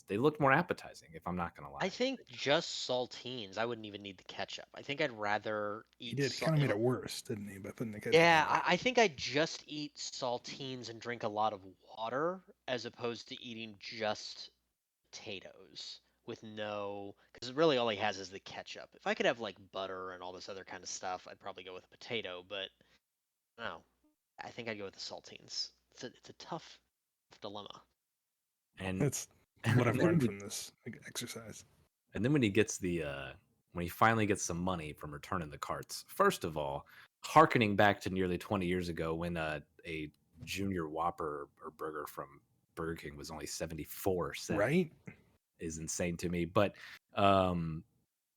they look more appetizing, if I'm not going to I lie. think just saltines. I wouldn't even need the ketchup. I think I'd rather He eat did. He salt. kind of made it worse, didn't he, by putting the ketchup Yeah, in there? I think I'd just eat saltines and drink a lot of water as opposed to eating just potatoes with no, because really all he has is the ketchup. If I could have like butter and all this other kind of stuff, I'd probably go with a potato, but no, I think I'd go with the saltines. It's a tough dilemma. And That's what I've and then learned from this exercise. when he gets when he finally gets some money from returning the carts. First of all, harkening back to nearly 20 years ago when a junior Whopper or burger from Burger King was only 74 cents Right? is insane to me. But um,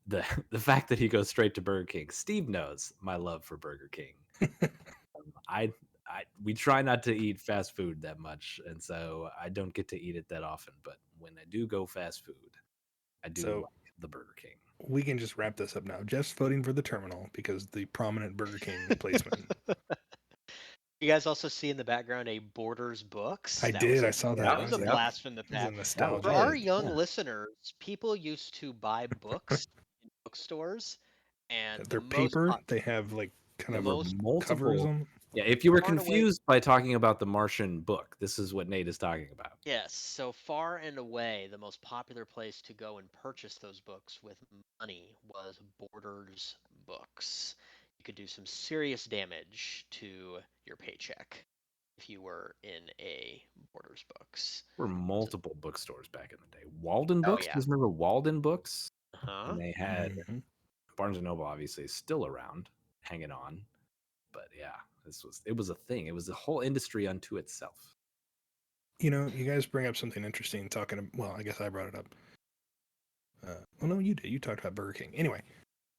the the fact that he goes straight to Burger King, Steve knows my love for Burger King. I we try not to eat fast food that much, and so I don't get to eat it that often. But when I do go fast food, I do So like the Burger King. We can just wrap this up now. Jeff's voting for the Terminal because the prominent Burger King placement. You guys also see in the background a Borders Books. I did. I saw that. That was a Yep. blast from the It was a past. nostalgia. For our hit. young listeners, people used to buy books in bookstores, and They're the most paper. They have like kind the of most covers them. Yeah, if you were Far and away- confused by talking about the Martian book, this is what Nate is talking about. Yes, so far and away, the most popular place to go and purchase those books with money was Borders Books. You could do some serious damage to your paycheck if you were in a Borders Books. There were multiple bookstores back in the day. Walden Oh, Books, yeah. you guys remember Walden Books? Huh? And they had Mhm. Barnes and Noble, obviously, is still around, hanging on. But yeah, it was a thing. It was a whole industry unto itself. You know, you guys bring up something interesting well, I guess I brought it up. Well, no, you did. You talked about Burger King. Anyway,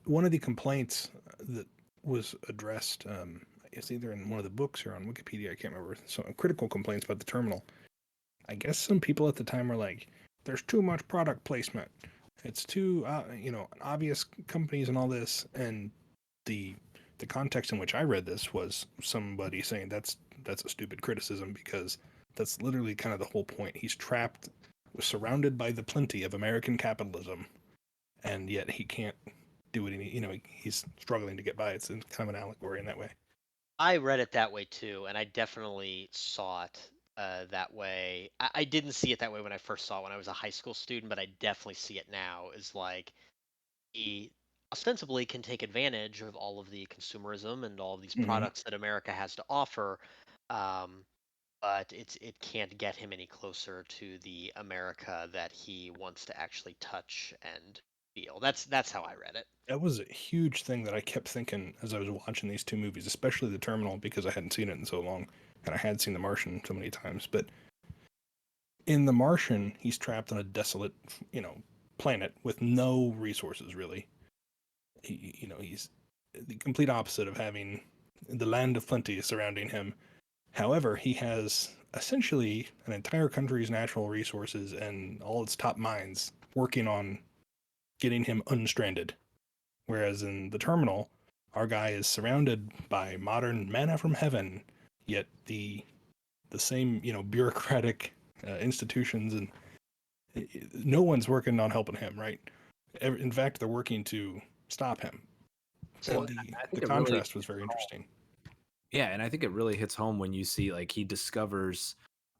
one of the complaints that was addressed, I guess either in one of the books or on Wikipedia, I can't remember, some critical complaints about the Terminal. I guess some people at the time were like, there's too much product placement. It's too, obvious companies and all this. And the context in which I read this was somebody saying that's a stupid criticism because that's literally kind of the whole point. He's trapped, surrounded by the plenty of American capitalism, and yet he can't do it. He's struggling to get by. It's kind of an allegory in that way. I read it that way too, and I definitely saw it that way. I didn't see it that way when I first saw it when I was a high school student, but I definitely see it now as like he ostensibly can take advantage of all of the consumerism and all of these products that America has to offer, but it can't get him any closer to the America that he wants to actually touch and feel. That's how I read it. That was a huge thing that I kept thinking as I was watching these two movies, especially The Terminal, because I hadn't seen it in so long, and I had seen The Martian so many times. But in The Martian, he's trapped on a desolate, planet with no resources, really. He's the complete opposite of having the land of plenty surrounding him. However, he has essentially an entire country's natural resources and all its top minds working on getting him unstranded. Whereas in The Terminal, our guy is surrounded by modern manna from heaven, yet the same, bureaucratic institutions, and no one's working on helping him, right? In fact, they're working to stop him. So The contrast was very interesting. Yeah, and I think it really hits home when you see like he discovers,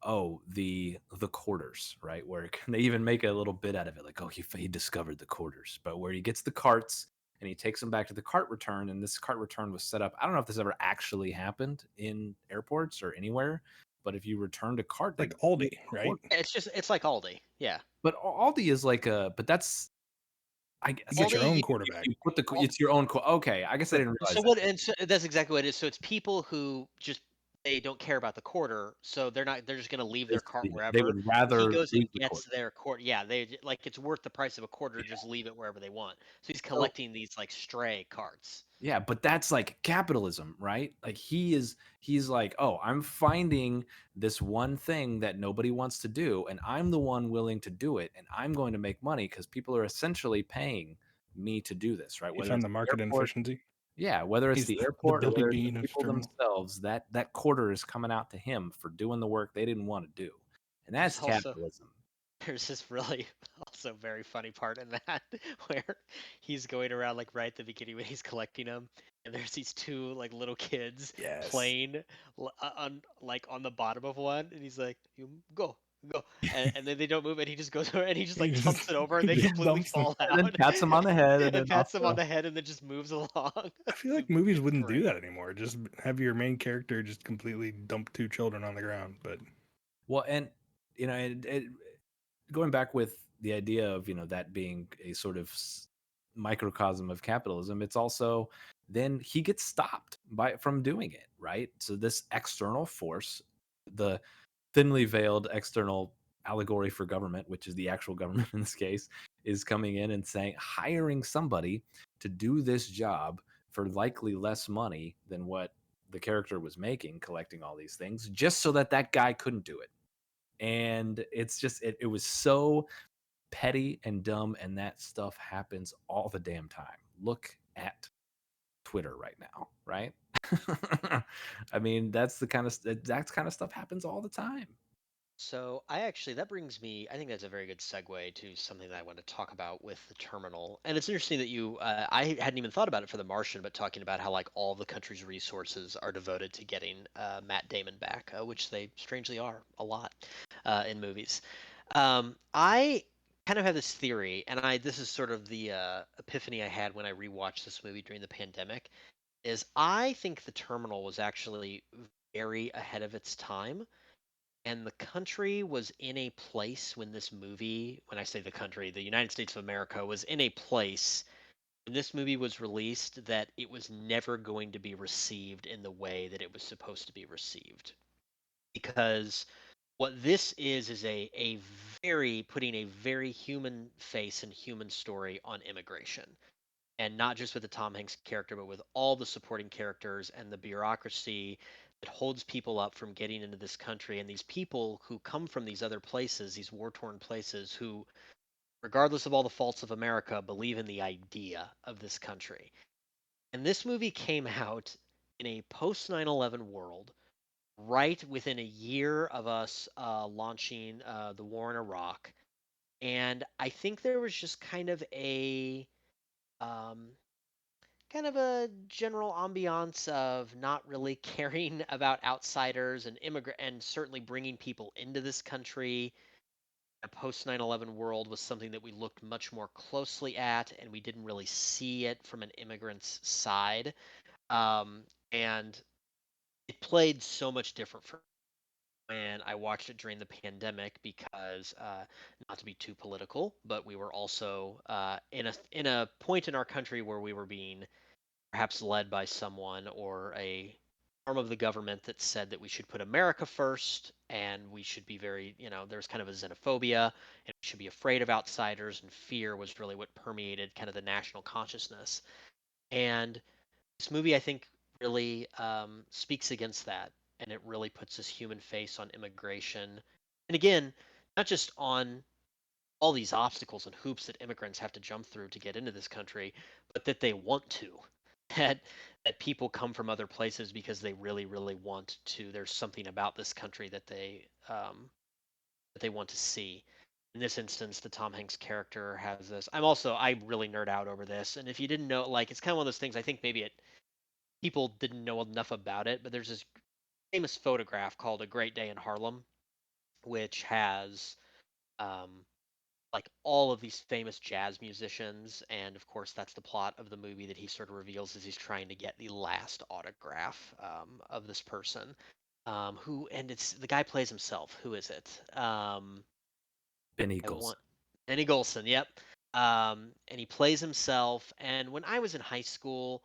the quarters, right? Where they even make a little bit out of it, like, he discovered the quarters, but where he gets the carts and he takes them back to the cart return, and this cart return was set up. I don't know if this ever actually happened in airports or anywhere, but if you returned a cart, Like Aldi, right? it's like Aldi, yeah. But Aldi is like but that's. I guess You get your Aldi, own quarterback. you put it's your own. Okay, I guess I didn't realize. So that's exactly what it is. So it's people who just they don't care about the quarter, so they're just going to leave their cart wherever. They would rather he goes and leave the gets quarter. their quarter. Yeah, they like it's worth the price of a quarter to just leave it wherever they want. So he's collecting these like stray carts. Yeah, but that's like capitalism, right? Like he's like, I'm finding this one thing that nobody wants to do, and I'm the one willing to do it, and I'm going to make money because people are essentially paying me to do this, right? He found the market inefficiency. Yeah, whether it's He's the airport or Billy whether Bean it's of the people Terminal. themselves, that quarter is coming out to him for doing the work they didn't want to do, and that's capitalism. There's this really also very funny part in that where he's going around like right at the beginning when he's collecting them, and there's these two like little kids playing on the bottom of one, and he's like, "You go." And then they don't move, and he just goes over and he just like jumps it over, and they completely fall out. And then pats him on the head, and pats him on the head, and then just moves along. I feel like movies wouldn't do that anymore. Just have your main character just completely dump two children on the ground. But and going back with the idea of that being a sort of microcosm of capitalism, it's also then he gets stopped from doing it, right? So this external force, the thinly veiled external allegory for government, which is the actual government in this case, is coming in and hiring somebody to do this job for likely less money than what the character was making, collecting all these things, just so that guy couldn't do it. And it's just it was so petty and dumb, and that stuff happens all the damn time. Look at Twitter right now, right? I mean, that's kind of stuff happens all the time. So that brings me, I think that's a very good segue to something that I want to talk about with the terminal. And it's interesting that I hadn't even thought about it for The Martian, but talking about how like all the country's resources are devoted to getting Matt Damon back, which they strangely are a lot in movies. I kind of have this theory, and this is sort of the epiphany I had when I rewatched this movie during the pandemic, is I think the terminal was actually very ahead of its time, and the country was in a place when this movie, when I say the country, the United States of America was in a place when this movie was released that it was never going to be received in the way that it was supposed to be received. Because what this is a very putting a very human face and human story on immigration, and not just with the Tom Hanks character, but with all the supporting characters and the bureaucracy that holds people up from getting into this country, and these people who come from these other places, these war-torn places, who, regardless of all the faults of America, believe in the idea of this country. And this movie came out in a post 9/11 world, right within a year of us launching the war in Iraq. And I think there was just um, kind of a general ambiance of not really caring about outsiders and immigrant, and certainly bringing people into this country. A post 9/11 world was something that we looked much more closely at, and we didn't really see it from an immigrant's side. And it played so much different for when I watched it during the pandemic, because not to be too political, but we were also in a point in our country where we were being perhaps led by someone or a arm of the government that said that we should put America first, and we should be very, there's kind of a xenophobia, and we should be afraid of outsiders, and fear was really what permeated kind of the national consciousness. And this movie, I think, really speaks against that, and it really puts this human face on immigration. And again, not just on all these obstacles and hoops that immigrants have to jump through to get into this country, but that they want to. That that people come from other places because they really, really want to. There's something about this country that they want to see. In this instance, the Tom Hanks character has this. I really nerd out over this, and if you didn't know, like, it's kind of one of those things. I think maybe people didn't know enough about it, but there's this famous photograph called "A Great Day in Harlem," which has um, like all of these famous jazz musicians, and of course that's the plot of the movie that he sort of reveals as he's trying to get the last autograph of this person, who, and it's the guy plays himself. Who is it? Ben I Eagles. want Benny Golson. Yep. And he plays himself. And when I was in high school,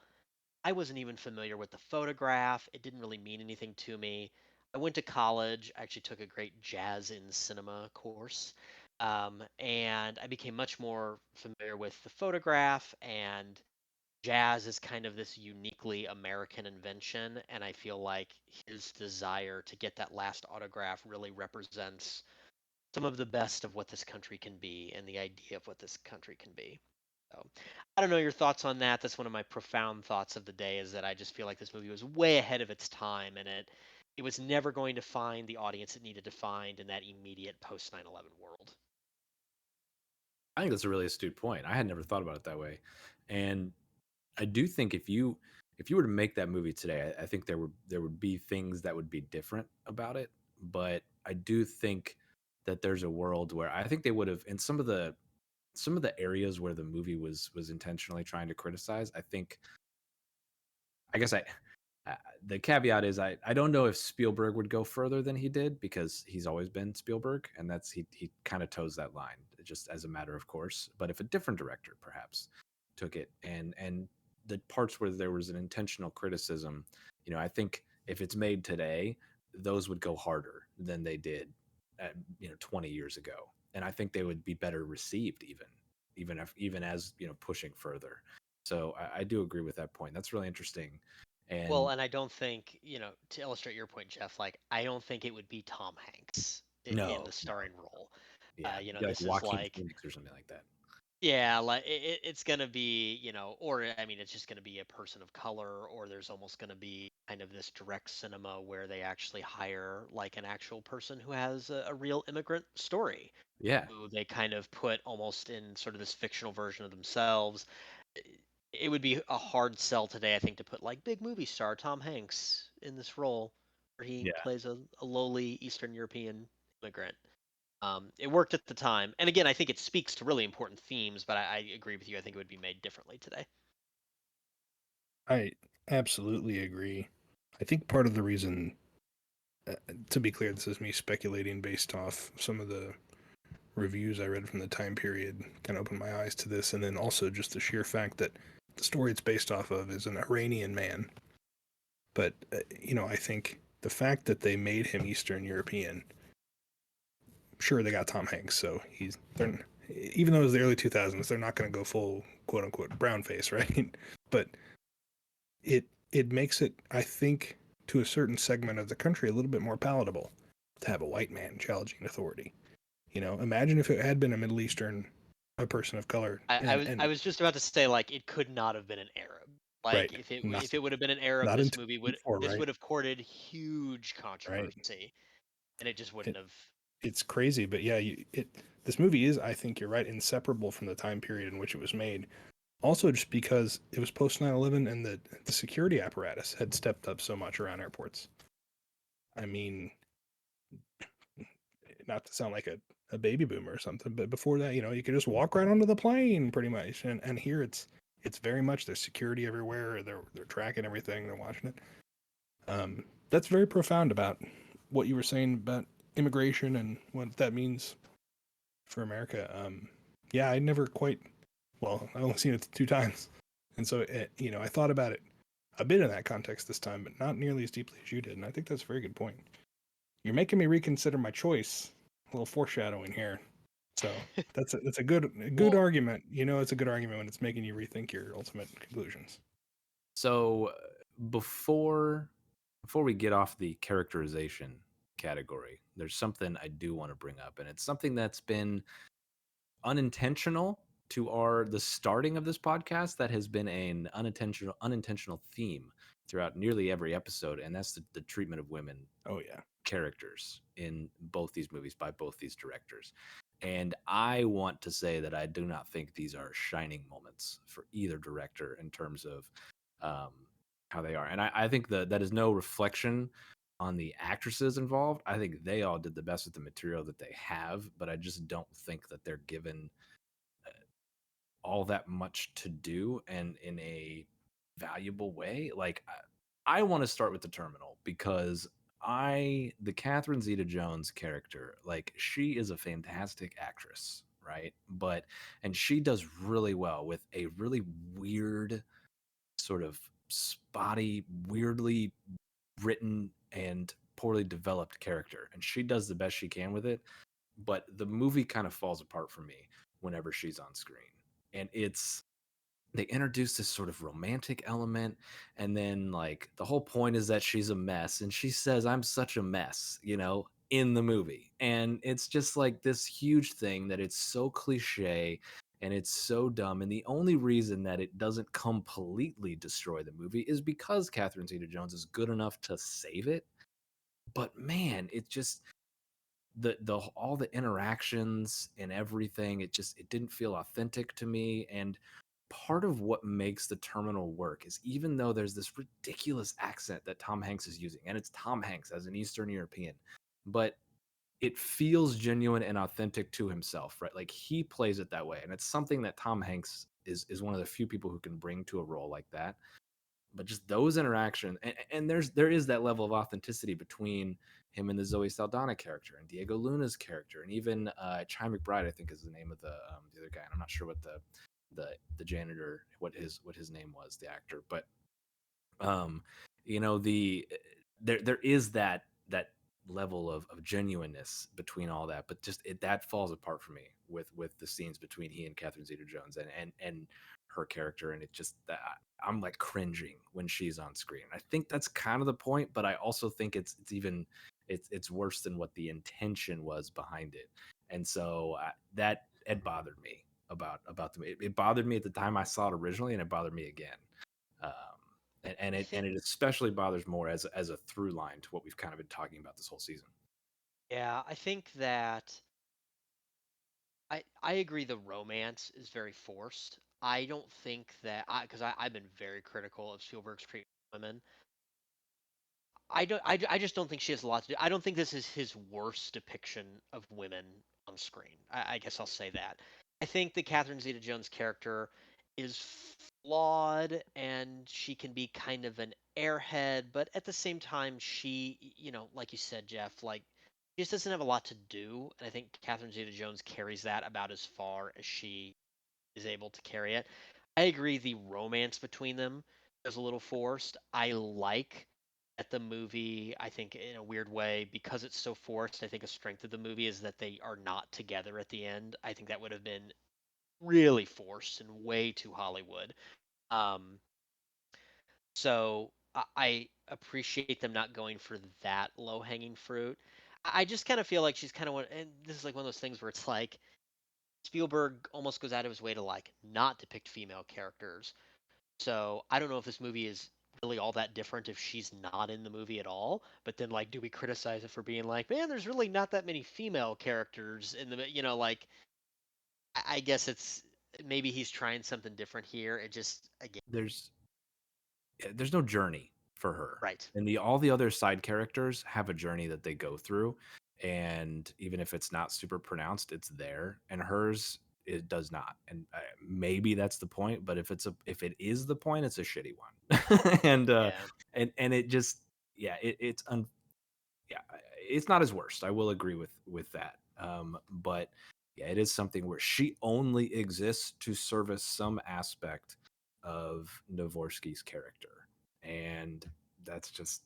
I wasn't even familiar with the photograph. It didn't really mean anything to me. I went to college. I actually took a great jazz in cinema course. And I became much more familiar with the photograph, and jazz is kind of this uniquely American invention. And I feel like his desire to get that last autograph really represents some of the best of what this country can be and the idea of what this country can be. So I don't know your thoughts on that. That's one of my profound thoughts of the day, is that I just feel like this movie was way ahead of its time, and it was never going to find the audience it needed to find in that immediate post 9/11 world. I think that's a really astute point. I had never thought about it that way, and I do think if you were to make that movie today, I think there would be things that would be different about it. But I do think that there's a world where I think they would have, in some of the areas where the movie was intentionally trying to criticize. I guess the caveat is I don't know if Spielberg would go further than he did, because he's always been Spielberg, and that's he kind of toes that line just as a matter of course. But if a different director perhaps took it, and the parts where there was an intentional criticism, I think if it's made today, those would go harder than they did 20 years ago, and I think they would be better received, even as pushing further. So I do agree with that point. That's really interesting. Well, And and I don't think, to illustrate your point, Jeff, like, I don't think it would be Tom Hanks in the no, starring role. Yeah, You know, be like this is Joaquin like, Phoenix or something like that. yeah, like it's gonna be, you know, or I mean, it's just gonna be a person of color, or there's almost gonna be kind of this direct cinema where they actually hire like an actual person who has a real immigrant story, Yeah, who they kind of put almost in sort of this fictional version of themselves. It would be a hard sell today, I think, to put like big movie star Tom Hanks in this role where he yeah. plays a lowly Eastern European immigrant. It worked at the time, and again, I think it speaks to really important themes. But I agree with you. I think it would be made differently today. I absolutely agree. I think part of the reason, to be clear, this is me speculating based off some of the reviews I read from the time period, kind of opened my eyes to this, and then also just the sheer fact that the story it's based off of is an Iranian man. But, I think the fact that they made him Eastern European, sure, they got Tom Hanks, so even though it was the early 2000s, they're not going to go full quote unquote brown face, right? But it makes it, I think, to a certain segment of the country a little bit more palatable to have a white man challenging authority. Imagine if it had been a Middle Eastern, a person of color, I was just about to say, like, it could not have been an Arab. Like, right, if it would have been an Arab, not in this movie would 2004, this right, would have courted huge right. controversy, and it just wouldn't It, have. it's crazy, but yeah, this movie is, I think you're right, inseparable from the time period in which it was made. Also, just because it was post 9/11 and the security apparatus had stepped up so much around airports. I mean, not to sound like a baby boomer or something, but before that, you could just walk right onto the plane pretty much. And here it's very much there's security everywhere. They're tracking everything. They're watching it. That's very profound about what you were saying about immigration and what that means for America. Yeah, I never quite. Well, I only seen it 2 times, and so I thought about it a bit in that context this time, but not nearly as deeply as you did. And I think that's a very good point. You're making me reconsider my choice. A little foreshadowing here. So that's a good Well, argument. It's a good argument when it's making you rethink your ultimate conclusions. So before before we get off the characterization category, there's something I do want to bring up, and it's something that's been unintentional to the starting of this podcast that has been an unintentional theme throughout nearly every episode, and that's the treatment of women Oh yeah. characters in both these movies by both these directors. And I want to say that I do not think these are shining moments for either director in terms of how they are. And I think that is no reflection on the actresses involved. I think they all did the best with the material that they have, but I just don't think that they're given all that much to do and in a valuable way. Like I want to start with the Terminal because the Catherine Zeta-Jones character, like she is a fantastic actress, right? And she does really well with a really weird sort of spotty, weirdly written and poorly developed character, and she does the best she can with it. But the movie kind of falls apart for me whenever she's on screen, and they introduce this sort of romantic element, and then like the whole point is that she's a mess, and she says I'm such a mess, in the movie. And it's just like this huge thing that it's so cliche and it's so dumb, and the only reason that it doesn't completely destroy the movie is because Catherine Zeta-Jones is good enough to save it. But man, it just the all the interactions and everything, it didn't feel authentic to me. And part of what makes the Terminal work is even though there's this ridiculous accent that Tom Hanks is using, and it's Tom Hanks as an Eastern European, but it feels genuine and authentic to himself, right? Like he plays it that way, and it's something that Tom Hanks is one of the few people who can bring to a role like that. But just those interactions, and there is that level of authenticity between him and the Zoe Saldana character and Diego Luna's character, and even Chai McBride, I think is the name of the other guy, and I'm not sure what the janitor, what his name was, the actor. But um the there is that level of genuineness between all that, but just that falls apart for me with the scenes between he and Catherine Zeta-Jones and her character. And it just I'm like cringing when she's on screen. I think that's kind of the point, but I also think it's worse than what the intention was behind it. And so that it bothered me about the it bothered me at the time I saw it originally, and it bothered me again. Um, and I it think, especially bothers more as a through line to what we've kind of been talking about this whole season. yeah, I think that I agree the romance is very forced. I don't think that because I've been very critical of Spielberg's treatment of women. I just don't think she has a lot to do. I don't think this is his worst depiction of women on screen. I guess I'll say that. I think the Catherine Zeta-Jones character is flawed and she can be kind of an airhead, but at the same time, like you said, Jeff, like she just doesn't have a lot to do. And I think Catherine Zeta-Jones carries that about as far as she is able to carry it. I agree the romance between them is a little forced. I like that the movie, I think in a weird way, because it's so forced, I think a strength of the movie is that they are not together at the end. I think that would have been really forced and way too Hollywood. Um, so I appreciate them not going for that low hanging fruit. I just kind of feel like she's kind of one, and this is like one of those things where it's like Spielberg almost goes out of his way to like not depict female characters. So I don't know if this movie is really all that different if she's not in the movie at all. But then like, do we criticize it for being like, man, there's really not that many female characters in the, like I guess it's maybe he's trying something different here. It just again, There's no journey for her, right? and the all the other side characters have a journey that they go through, and even if it's not super pronounced, it's there. And hers, it does not. And maybe that's the point, but if it is the point, it's a shitty one. Yeah. And it just, yeah, yeah, it's not his worst. I will agree with that. But yeah, it is something where she only exists to service some aspect of Navorsky's character, and that's just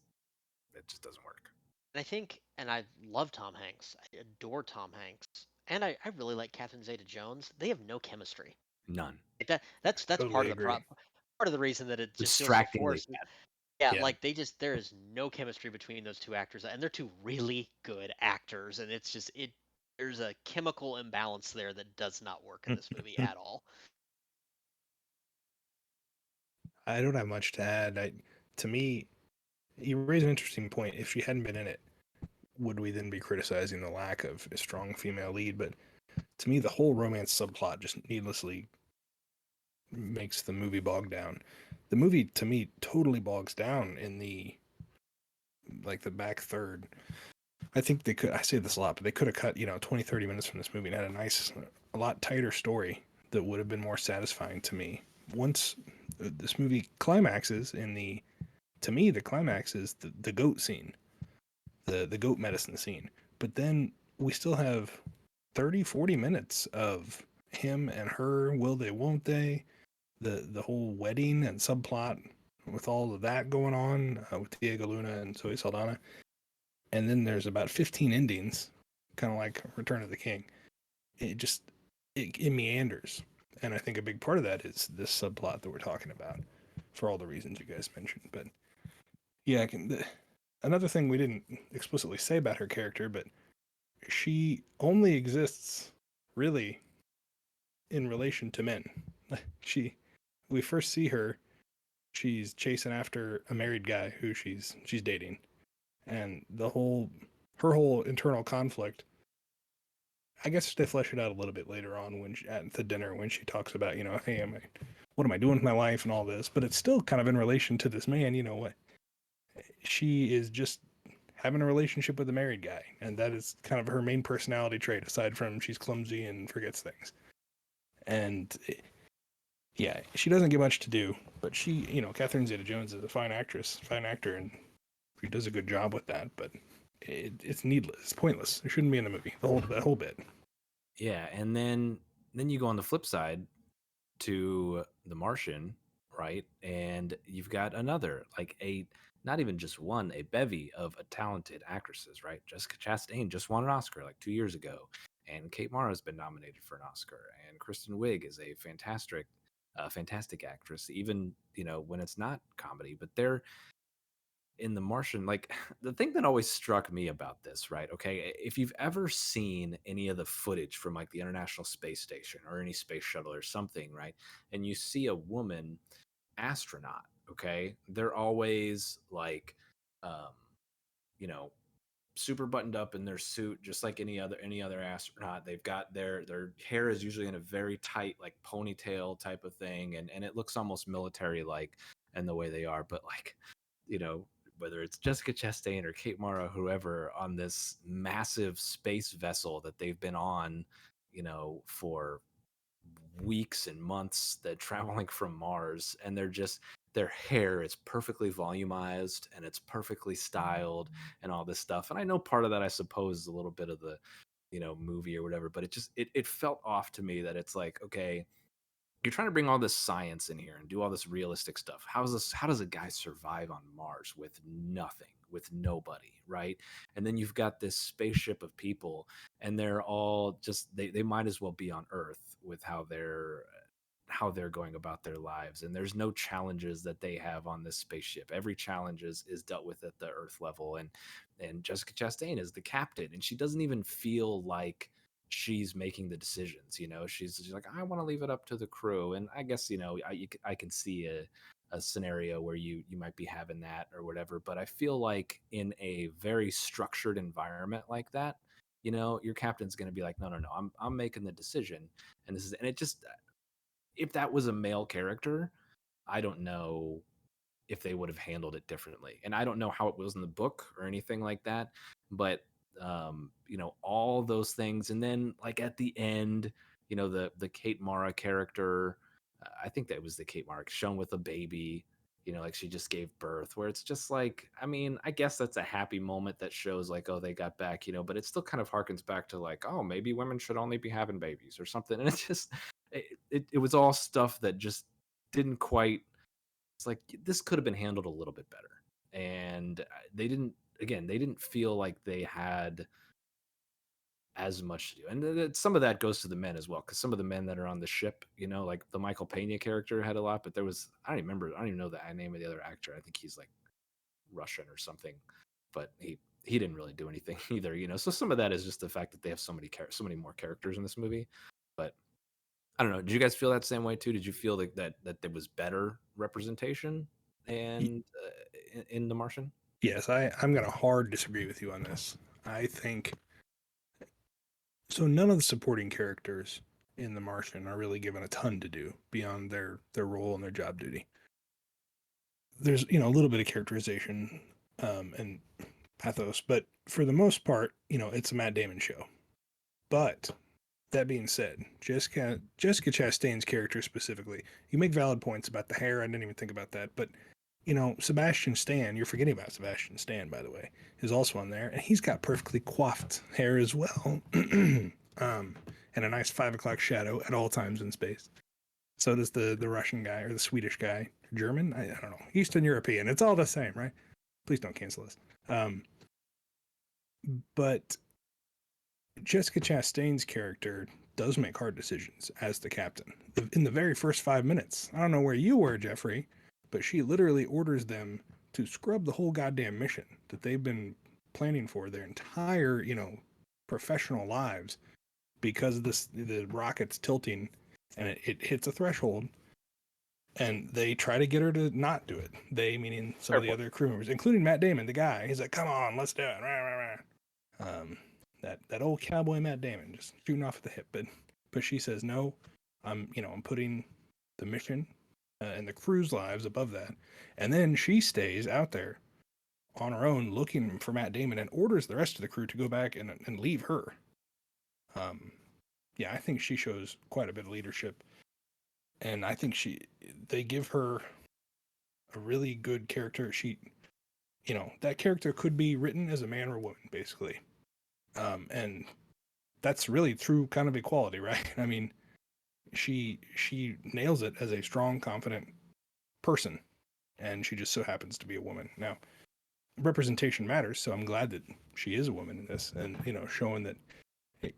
it just doesn't work. And I think, and I love Tom Hanks. I adore Tom Hanks, and I really like Catherine Zeta-Jones. They have no chemistry. None. Like that's part Totally of the agree. part of the reason that it just feels so Distractingly forced. bad. Yeah, Yeah. like there is no chemistry between those two actors, and they're two really good actors, and it's just there's a chemical imbalance there that does not work in this movie at all. I don't have much to add. To me, you raise an interesting point. If she hadn't been in it, would we then be criticizing the lack of a strong female lead? But to me, the whole romance subplot just needlessly makes the movie bog down. The movie, to me, totally bogs down in the back third. I think they could, I say this a lot, but they could have cut, 20, 30 minutes from this movie and had a lot tighter story that would have been more satisfying to me. Once this movie climaxes to me, the climax is the goat scene, the goat medicine scene. But then we still have 30, 40 minutes of him and her, will they, won't they, the whole wedding and subplot with all of that going on with Diego Luna and Zoe Saldana. And then there's about 15 endings, kind of like Return of the King. It meanders. And I think a big part of that is this subplot that we're talking about for all the reasons you guys mentioned. But yeah, another thing we didn't explicitly say about her character, but she only exists really in relation to men. We first see her, she's chasing after a married guy who she's dating, and her whole internal conflict. I guess they flesh it out a little bit later on at the dinner when she talks about, hey, what am I doing with my life and all this, but it's still kind of in relation to this man. What she is just having a relationship with a married guy, and that is kind of her main personality trait, aside from she's clumsy and forgets things. And yeah, she doesn't get much to do, but she, Catherine Zeta-Jones is a fine actress, fine actor, and she does a good job with that. But it's needless, it's pointless. It shouldn't be in the movie. That whole bit. Yeah, and then you go on the flip side to The Martian, right? And you've got another, like not even just one, a bevy of talented actresses, right? Jessica Chastain just won an Oscar like 2 years ago, and Kate Mara has been nominated for an Oscar, and Kristen Wiig is a fantastic actress, even when it's not comedy. But in The Martian, like the thing that always struck me about this, right? Okay, if you've ever seen any of the footage from like the International Space Station or any space shuttle or something, right? And you see a woman astronaut, okay, they're always like, um, you know, super buttoned up in their suit, just like any other astronaut. They've got their hair is usually in a very tight like ponytail type of thing, and it looks almost military like in the way they are. But like, you know, whether it's Jessica Chastain or Kate Mara, whoever, on this massive space vessel that they've been on, for weeks and months, that traveling from Mars, and their hair is perfectly volumized and it's perfectly styled and all this stuff. And I know part of that, I suppose, is a little bit of the movie or whatever, but it felt off to me that it's like, okay, you're trying to bring all this science in here and do all this realistic stuff. How does a guy survive on Mars with nothing, with nobody, right? And then you've got this spaceship of people, and they're all just they might as well be on Earth with how they're going about their lives. And there's no challenges that they have on this spaceship. Every challenge is dealt with at the Earth level. And Jessica Chastain is the captain, and she doesn't even feel like she's making the decisions. She's like, I want to leave it up to the crew. And I guess I can see a scenario where you might be having that or whatever. But I feel like in a very structured environment like that, your captain's going to be like, no, I'm making the decision. And it just, if that was a male character, I don't know if they would have handled it differently. And I don't know how it was in the book or anything like that, but all those things. And then like at the end, the Kate Mara character, I think that was the Kate Mara shown with a baby, like she just gave birth, where it's just like, I mean, I guess that's a happy moment that shows like, oh, they got back, but it still kind of harkens back to like, oh, maybe women should only be having babies or something. And it's just, it was all stuff that just didn't quite, it's like, this could have been handled a little bit better. And they didn't feel like they had as much to do. And some of that goes to the men as well, because some of the men that are on the ship, like the Michael Pena character had a lot, but I don't even know the name of the other actor. I think he's like Russian or something, but he didn't really do anything either, so some of that is just the fact that they have so many more characters in this movie. But I don't know, did you guys feel that same way too? Did you feel like that there was better representation and in The Martian? Yes, I'm going to hard disagree with you on this. I think so. None of the supporting characters in The Martian are really given a ton to do beyond their role and their job duty. There's a little bit of characterization and pathos, but for the most part, it's a Matt Damon show. But that being said, Jessica Chastain's character specifically, you make valid points about the hair. I didn't even think about that, but Sebastian Stan, you're forgetting about Sebastian Stan, by the way, is also on there, and he's got perfectly coiffed hair as well, and a nice 5 o'clock shadow at all times in space. So does the Russian guy or the Swedish guy, German, I don't know, Eastern European. It's all the same, right? Please don't cancel this. But Jessica Chastain's character does make hard decisions as the captain. In the very first 5 minutes, I don't know where you were, Jeffrey, but she literally orders them to scrub the whole goddamn mission that they've been planning for their entire, professional lives, because the rocket's tilting and it hits a threshold, and they try to get her to not do it. They, meaning some of the other crew members, including Matt Damon, the guy. He's like, come on, let's do it. That old cowboy Matt Damon, just shooting off at the hip. But she says, no, I'm putting the mission and the crew's lives above that. And then she stays out there on her own looking for Matt Damon and orders the rest of the crew to go back and leave her. I think she shows quite a bit of leadership. And I think they give her a really good character. That character could be written as a man or a woman, basically. And that's really true kind of equality, right? I mean, she nails it as a strong, confident person, and she just so happens to be a woman. Now, representation matters, so I'm glad that she is a woman in this, and showing that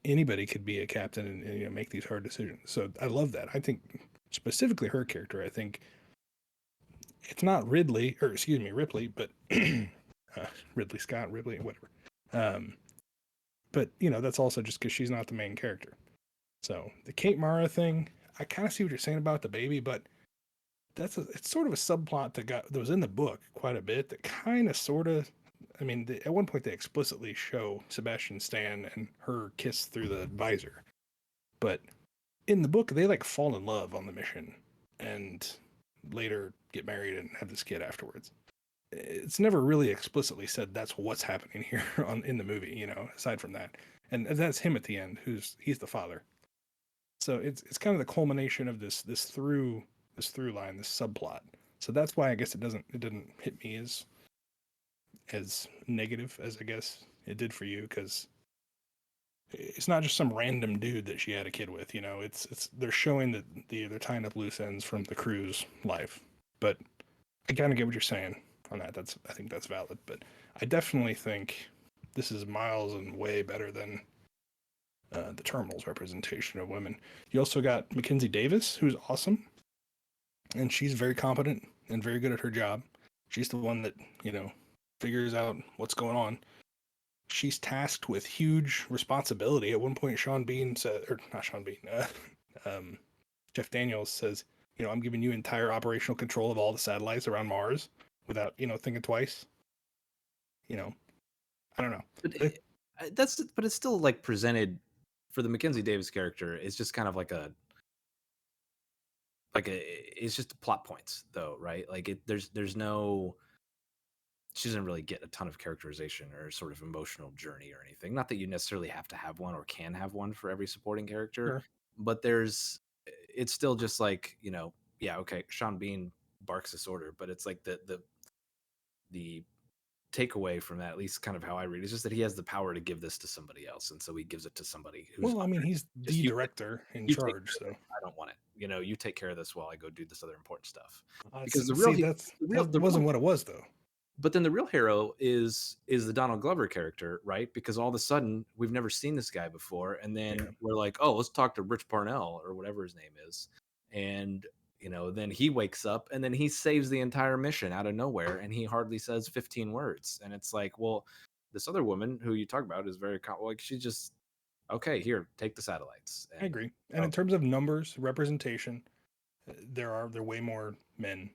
anybody could be a captain and make these hard decisions. So I love that. I think specifically her character, I think it's not Ridley, or excuse me, Ripley, but Ridley Scott, Ripley, whatever. Um, but that's also just because she's not the main character. So the Kate Mara thing, I kind of see what you're saying about the baby, but it's sort of a subplot that was in the book quite a bit. That kind of sort of, I mean, at one point they explicitly show Sebastian Stan and her kiss through the visor, but in the book they like fall in love on the mission and later get married and have this kid afterwards. It's never really explicitly said that's what's happening here in the movie, aside from that. And that's him at the end, he's the father. So it's kind of the culmination of this through line, this subplot. So that's why I guess it didn't hit me as negative as I guess it did for you, because it's not just some random dude that she had a kid with. It's they're showing that they're tying up loose ends from the crew's life. But I kind of get what you're saying on that. I think that's valid. But I definitely think this is miles and way better than the Terminal's representation of women. You also got Mackenzie Davis, who's awesome, and she's very competent and very good at her job. She's the one that figures out what's going on. She's tasked with huge responsibility. At one point, Sean Bean said, or not Sean Bean, Jeff Daniels says, I'm giving you entire operational control of all the satellites around Mars without, thinking twice. I don't know. But but it's still like presented for the Mackenzie Davis character. It's just kind of it's just plot points though, right? Like there's no, she doesn't really get a ton of characterization or sort of emotional journey or anything. Not that you necessarily have to have one or can have one for every supporting character, Sure. but it's still just like, yeah, okay, Sean Bean barks this order, but it's like the takeaway from that, at least kind of how I read it, is just that he has the power to give this to somebody else, and so he gives it to somebody who's. Well, I mean, he's the director in charge, so I don't want it. You take care of this while I go do this other important stuff. Because that wasn't what it was, though. But then the real hero is the Donald Glover character, right? Because all of a sudden we've never seen this guy before, and then we're like, oh, let's talk to Rich Parnell or whatever his name is, and then he wakes up and then he saves the entire mission out of nowhere, and he hardly says 15 words, and it's like, well, this other woman who you talk about is very like, she's just, okay, here, take the satellites. I agree. And in terms of numbers, representation, there are way more men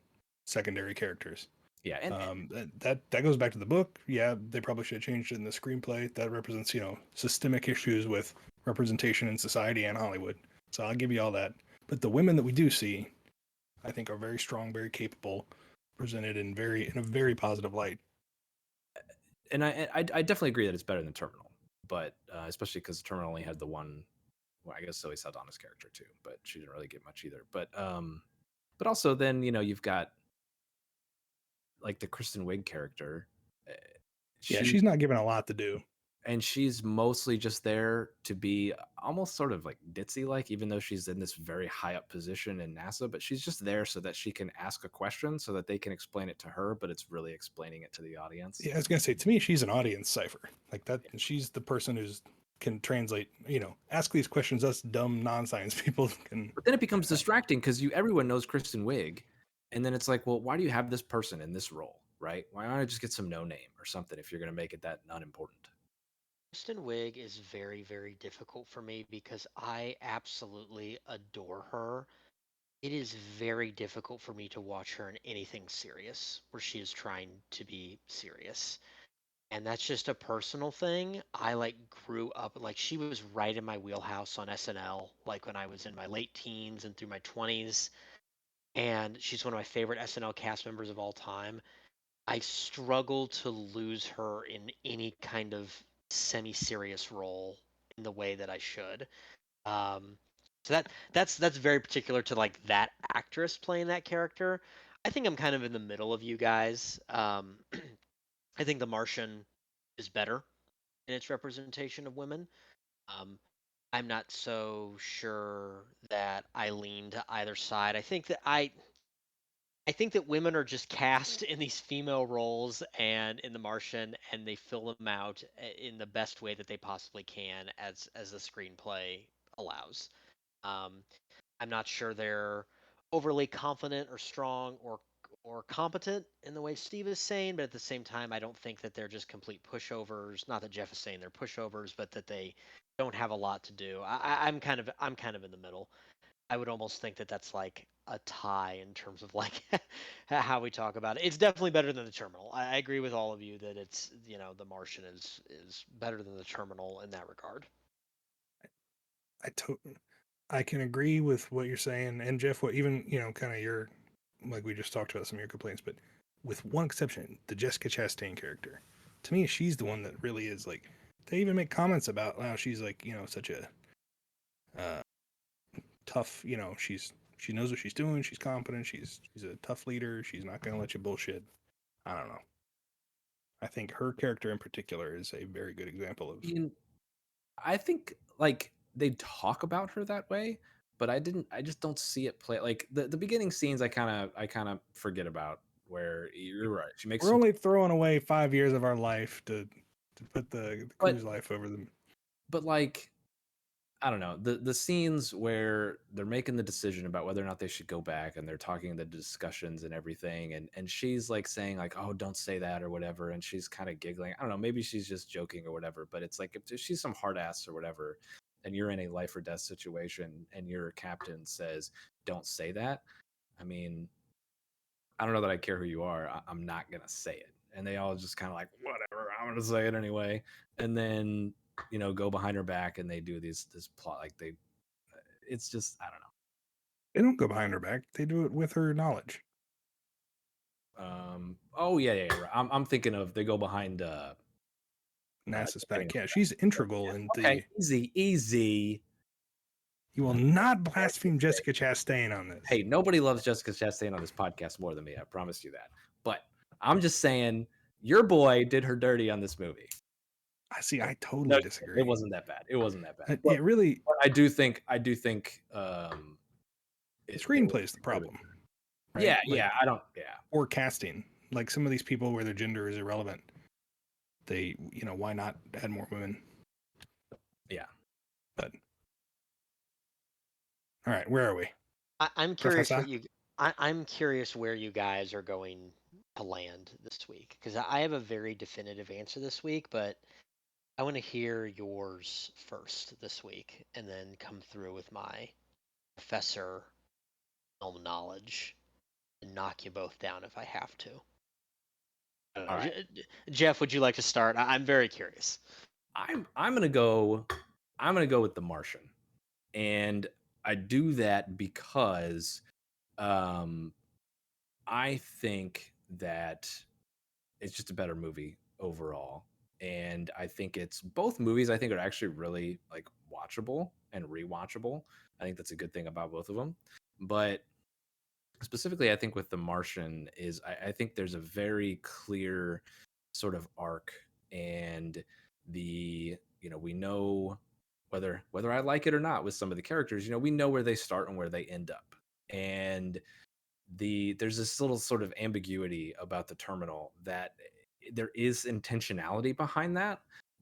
secondary characters. Yeah, and that goes back to the book. Yeah, they probably should have changed it in the screenplay. That represents, systemic issues with representation in society and Hollywood. So I'll give you all that. But the women that we do see, I think, are very strong, very capable, presented in a very positive light. And I definitely agree that it's better than Terminal, but especially because Terminal only had the one. Well, I guess Zoe Saldana's character too, but she didn't really get much either. But also then you've got like the Kristen Wiig character. She's not given a lot to do, and she's mostly just there to be almost sort of like ditzy like, even though she's in this very high up position in NASA, but she's just there so that she can ask a question so that they can explain it to her, but it's really explaining it to the audience. Yeah, I was gonna say, to me, she's an audience cipher like that. She's the person who's can translate, ask these questions us dumb non-science people can. But then it becomes distracting because everyone knows Kristen Wiig, and then it's like, well, why do you have this person in this role, right? Why don't I just get some no name or something if you're going to make it that unimportant? Kristen Wiig is very, very difficult for me because I absolutely adore her. It is very difficult for me to watch her in anything serious where she is trying to be serious. And that's just a personal thing. I grew up, she was right in my wheelhouse on SNL, when I was in my late teens and through my 20s. And she's one of my favorite SNL cast members of all time. I struggle to lose her in any kind of semi-serious role in the way that I should. So that's very particular to that actress playing that character. I think I'm kind of in the middle of you guys. I think The Martian is better in its representation of women. Um, I'm not so sure that I lean to either side. I think that women are just cast in these female roles and in The Martian, and they fill them out in the best way that they possibly can, as the screenplay allows. Um, I'm not sure they're overly confident or strong or competent in the way Steve is saying, but at the same time, I don't think that they're just complete pushovers. Not that Jeff is saying they're pushovers, but that they don't have a lot to do. I'm kind of in the middle. I would almost think that that's like a tie in terms of like how we talk about it. It's definitely better than the Terminal. I agree with all of you that it's the Martian is better than the Terminal in that regard. I can agree with what you're saying, and Jeff, what even kind of your, like we just talked about some of your complaints, but with one exception, the Jessica Chastain character. To me, she's the one that really is like. They even make comments about how she's like such a tough. She knows what she's doing. She's competent. She's a tough leader. She's not going to let you bullshit. I don't know. I think her character in particular is a very good example of. I think like they talk about her that way, but I just don't see it play. Like the beginning scenes, I kind of forget about. Where you're right, she makes. We're only throwing away 5 years of our life to put the crew's life over them. But like, I don't know, the scenes where they're making the decision about whether or not they should go back, and they're talking the discussions and everything, and she's like saying like, oh, don't say that or whatever, and she's kind of giggling. I don't know, maybe she's just joking or whatever, but it's like if she's some hard ass or whatever, and you're in a life or death situation and your captain says don't say that, I mean, I don't know that I care who you are. I'm not gonna say it. And they all just kind of like, whatever, I'm gonna say it anyway. And then go behind her back and they do this plot. Like it's just, I don't know. They don't go behind her back. They do it with her knowledge. Oh yeah. Right. I'm thinking of they go behind NASA's back. Yeah, she's integral in the. Easy. You will not blaspheme Jessica Chastain on this. Hey, nobody loves Jessica Chastain on this podcast more than me. I promise you that. But I'm just saying, your boy did her dirty on this movie. I totally disagree. It wasn't that bad. It really. But I do think. The screenplay is the problem. Right? Yeah. I don't. Yeah. Or casting. Like some of these people where their gender is irrelevant. They, why not add more women? Yeah. But. All right, where are we? I'm curious I'm curious where you guys are going to land this week, because I have a very definitive answer this week, but I want to hear yours first this week, and then come through with my professor film knowledge and knock you both down if I have to. I don't know. Right. Jeff, would you like to start? I'm very curious. I'm gonna go with The Martian, and I do that because I think that it's just a better movie overall, and I think it's both movies I think are actually really like watchable and rewatchable. I think that's a good thing about both of them, but specifically I think with The Martian is I think there's a very clear sort of arc, and we know whether I like it or not with some of the characters, we know where they start and where they end up, and there's this little sort of ambiguity about the Terminal that there is intentionality behind that,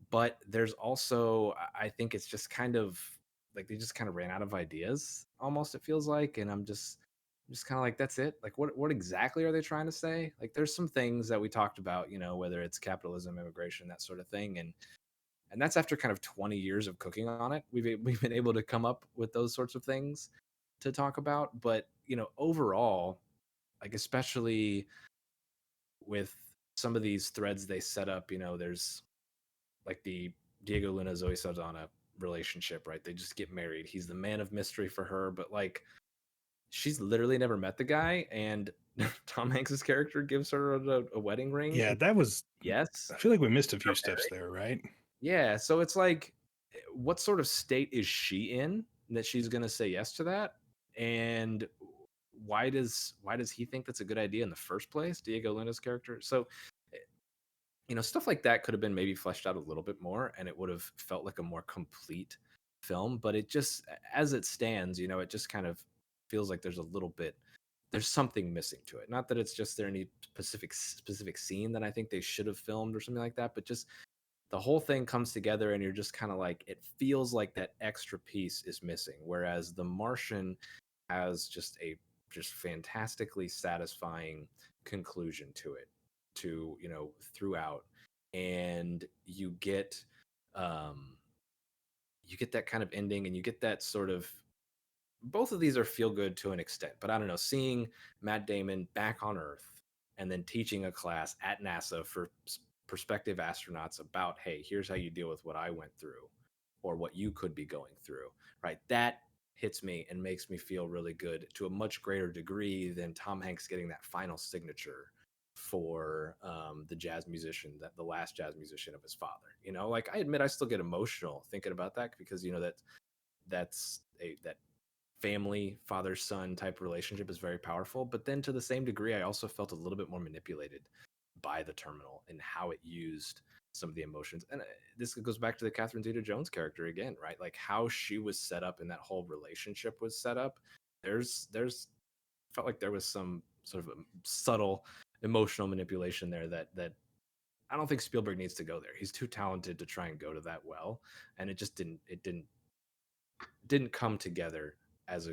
but there's also, I think it's just kind of like they just kind of ran out of ideas almost, it feels like, and I'm just kind of like, that's it. Like what exactly are they trying to say? Like there's some things that we talked about, whether it's capitalism, immigration, that sort of thing, and that's after kind of 20 years of cooking on it. We've been able to come up with those sorts of things to talk about, but overall, like especially with some of these threads they set up, there's like the Diego Luna Zoe Saldana relationship, right? They just get married. He's the man of mystery for her, but like she's literally never met the guy, and Tom Hanks's character gives her a wedding ring. Yeah, that was. Yes. I feel like we missed a few steps there, right? Yeah, so it's like, what sort of state is she in that she's going to say yes to that? And why does he think that's a good idea in the first place, Diego Luna's character? So, stuff like that could have been maybe fleshed out a little bit more, and it would have felt like a more complete film. But it just, as it stands, it just kind of feels like there's something missing to it. Not that it's just there any specific scene that I think they should have filmed or something like that, but just the whole thing comes together and you're just kind of like, it feels like that extra piece is missing. Whereas The Martian has just a just fantastically satisfying conclusion to it, to, throughout. And you get that kind of ending, and you get that sort of, both of these are feel good to an extent, but I don't know, seeing Matt Damon back on Earth and then teaching a class at NASA for prospective astronauts about, hey, here's how you deal with what I went through or what you could be going through, right? That hits me and makes me feel really good to a much greater degree than Tom Hanks getting that final signature for the jazz musician, that the last jazz musician of his father. Like, I admit I still get emotional thinking about that, because that family father son type relationship is very powerful. But then to the same degree, I also felt a little bit more manipulated by the terminal and how it used some of the emotions. And this goes back to the Catherine Zeta-Jones character again, right? Like how she was set up and that whole relationship was set up. There's felt like there was some sort of a subtle emotional manipulation there that I don't think Spielberg needs to go there. He's too talented to try and go to that well, and it just didn't come together as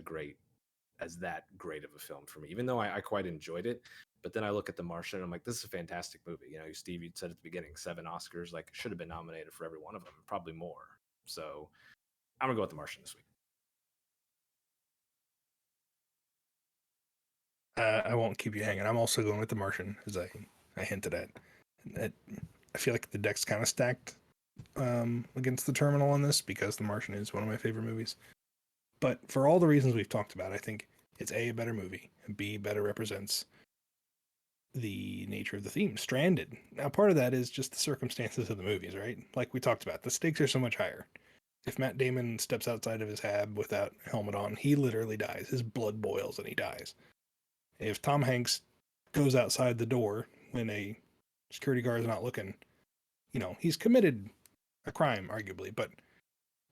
that great of a film for me, even though I quite enjoyed it. But then I look at The Martian and I'm like, this is a fantastic movie. Steve, you said at the beginning, 7 Oscars, like should have been nominated for every one of them, probably more. So I'm gonna go with The Martian this week. I won't keep you hanging. I'm also going with The Martian, as I hinted at. I feel like the deck's kind of stacked against the Terminal on this, because The Martian is one of my favorite movies. But for all the reasons we've talked about, I think it's A better movie, and B better represents the nature of the theme. Stranded. Now, part of that is just the circumstances of the movies, right? Like we talked about, the stakes are so much higher. If Matt Damon steps outside of his hab without a helmet on, he literally dies. His blood boils and he dies. If Tom Hanks goes outside the door when a security guard is not looking, he's committed a crime, arguably, but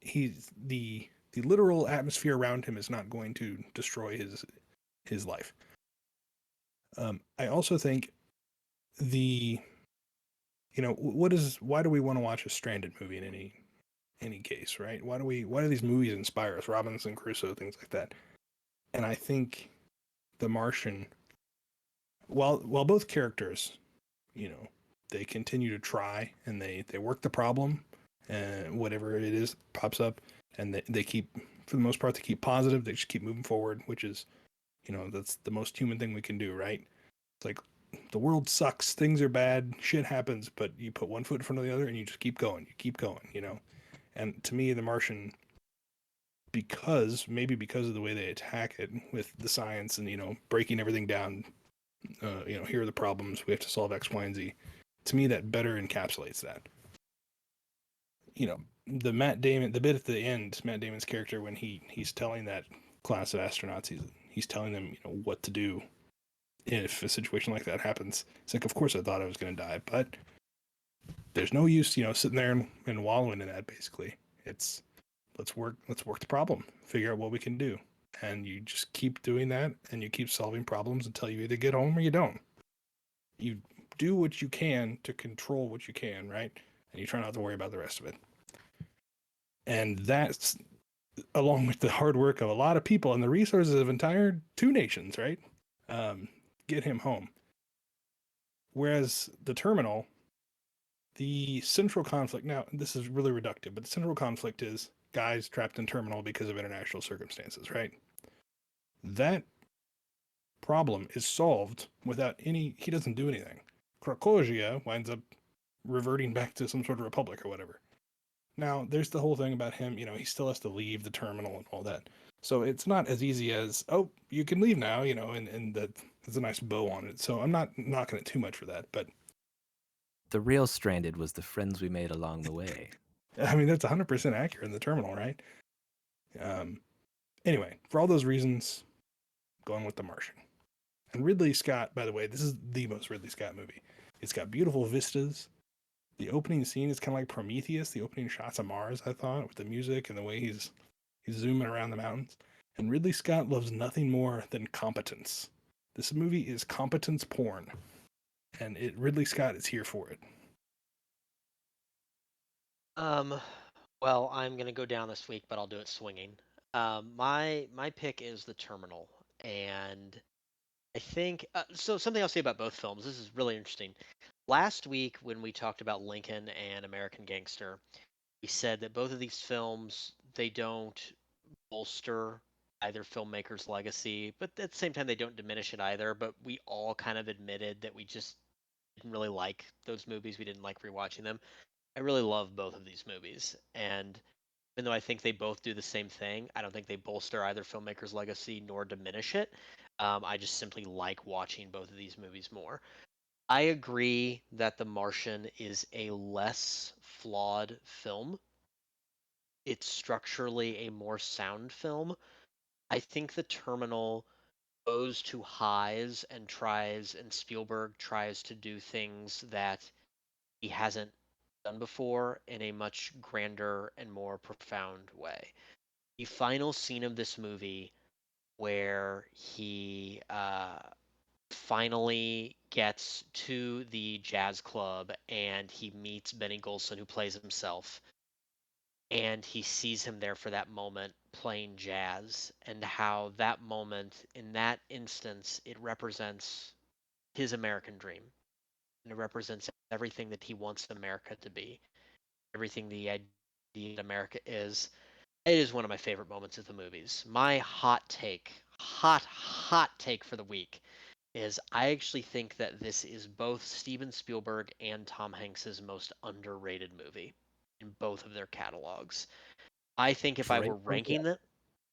he's the literal atmosphere around him is not going to destroy his life. I also think why do we want to watch a Stranded movie in any case, right? Why do these movies inspire us? Robinson Crusoe, things like that. And I think The Martian, while both characters, they continue to try and they work the problem, and whatever it is pops up, and they keep, for the most part, they keep positive. They just keep moving forward, which is, that's the most human thing we can do, right? It's like, the world sucks, things are bad, shit happens, but you put one foot in front of the other and you just keep going, And to me, The Martian, maybe because of the way they attack it with the science and, breaking everything down, here are the problems, we have to solve X, Y, and Z. To me, that better encapsulates that. The bit at the end, Matt Damon's character, when he's telling that class of astronauts, he's telling them, what to do if a situation like that happens. It's like, of course I thought I was going to die, but there's no use, sitting there and wallowing in that. Basically, it's let's work the problem, figure out what we can do, and you just keep doing that, and you keep solving problems until you either get home or you don't. You do what you can to control what you can, right? And you try not to worry about the rest of it. And that's, along with the hard work of a lot of people and the resources of entire two nations, right? Get him home. Whereas the Terminal, the central conflict, now this is really reductive, but the central conflict is guys trapped in Terminal because of international circumstances, right? That problem is solved without he doesn't do anything. Krakosia winds up reverting back to some sort of republic or whatever. Now, there's the whole thing about him, he still has to leave the Terminal and all that. So it's not as easy as, oh, you can leave now, and that there's a nice bow on it. So I'm not knocking it too much for that, but The real Stranded was the friends we made along the way. I mean, that's 100% accurate in the Terminal, right? Anyway, for all those reasons, going with The Martian. And Ridley Scott, by the way, this is the most Ridley Scott movie. It's got beautiful vistas. The opening scene is kind of like Prometheus, the opening shots of Mars, I thought, with the music and the way he's zooming around the mountains. And Ridley Scott loves nothing more than competence. This movie is competence porn. And Ridley Scott is here for it. Well, I'm gonna go down this week, but I'll do it swinging. My pick is The Terminal. And I think so. Something I'll say about both films. This is really interesting. Last week when we talked about Lincoln and American Gangster, we said that both of these films they don't bolster either filmmaker's legacy, but at the same time they don't diminish it either. But we all kind of admitted that we just didn't really like those movies. We didn't like rewatching them. I really love both of these movies, and even though I think they both do the same thing, I don't think they bolster either filmmaker's legacy nor diminish it. I just simply like watching both of these movies more. I agree that The Martian is a less flawed film. It's structurally a more sound film. I think The Terminal goes to highs and Spielberg tries to do things that he hasn't done before in a much grander and more profound way. The final scene of this movie where he finally gets to the jazz club and he meets Benny Golson, who plays himself, and he sees him there for that moment playing jazz, and how that moment, in that instance, it represents his American dream. And it represents everything that he wants America to be, everything the idea that America is. It is one of my favorite moments of the movies. My hot take for the week is I actually think that this is both Steven Spielberg and Tom Hanks's most underrated movie in both of their catalogs. I think if I Great were point. ranking them,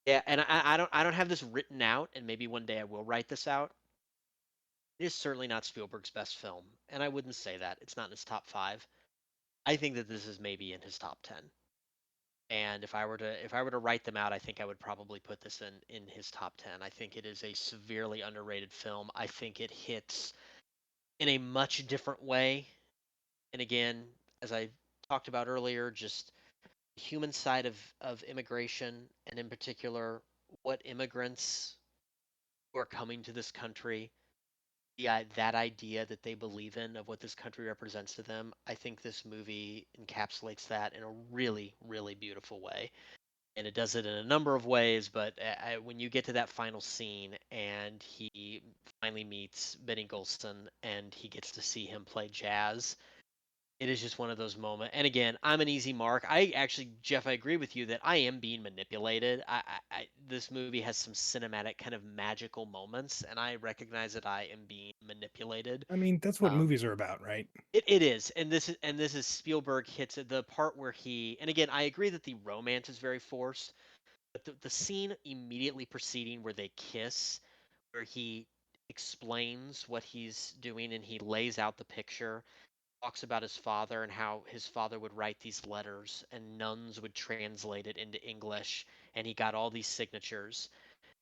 yeah, and I don't have this written out, and maybe one day I will write this out. It is certainly not Spielberg's best film, and I wouldn't say that. It's not in his top 5. I think that this is maybe in his top 10. And if I were to write them out, I think I would probably put this in his top 10. I think it is a severely underrated film. I think it hits in a much different way. And again, as I talked about earlier, just the human side of immigration, and in particular, what immigrants who are coming to this country, that idea that they believe in of what this country represents to them. I think this movie encapsulates that in a really, really beautiful way. And it does it in a number of ways, but when you get to that final scene and he finally meets Benny Golson and he gets to see him play jazz, it is just one of those moments. And again, I'm an easy mark. I actually, Jeff, I agree with you that I am being manipulated. This movie has some cinematic kind of magical moments, and I recognize that I am being manipulated. I mean, that's what Um, movies are about, right? it is, and this is Spielberg hits it, the part where he, and again, I agree that the romance is very forced, but the scene immediately preceding where they kiss, where he explains what he's doing and he lays out the picture, talks about his father and how his father would write these letters and nuns would translate it into English, and he got all these signatures,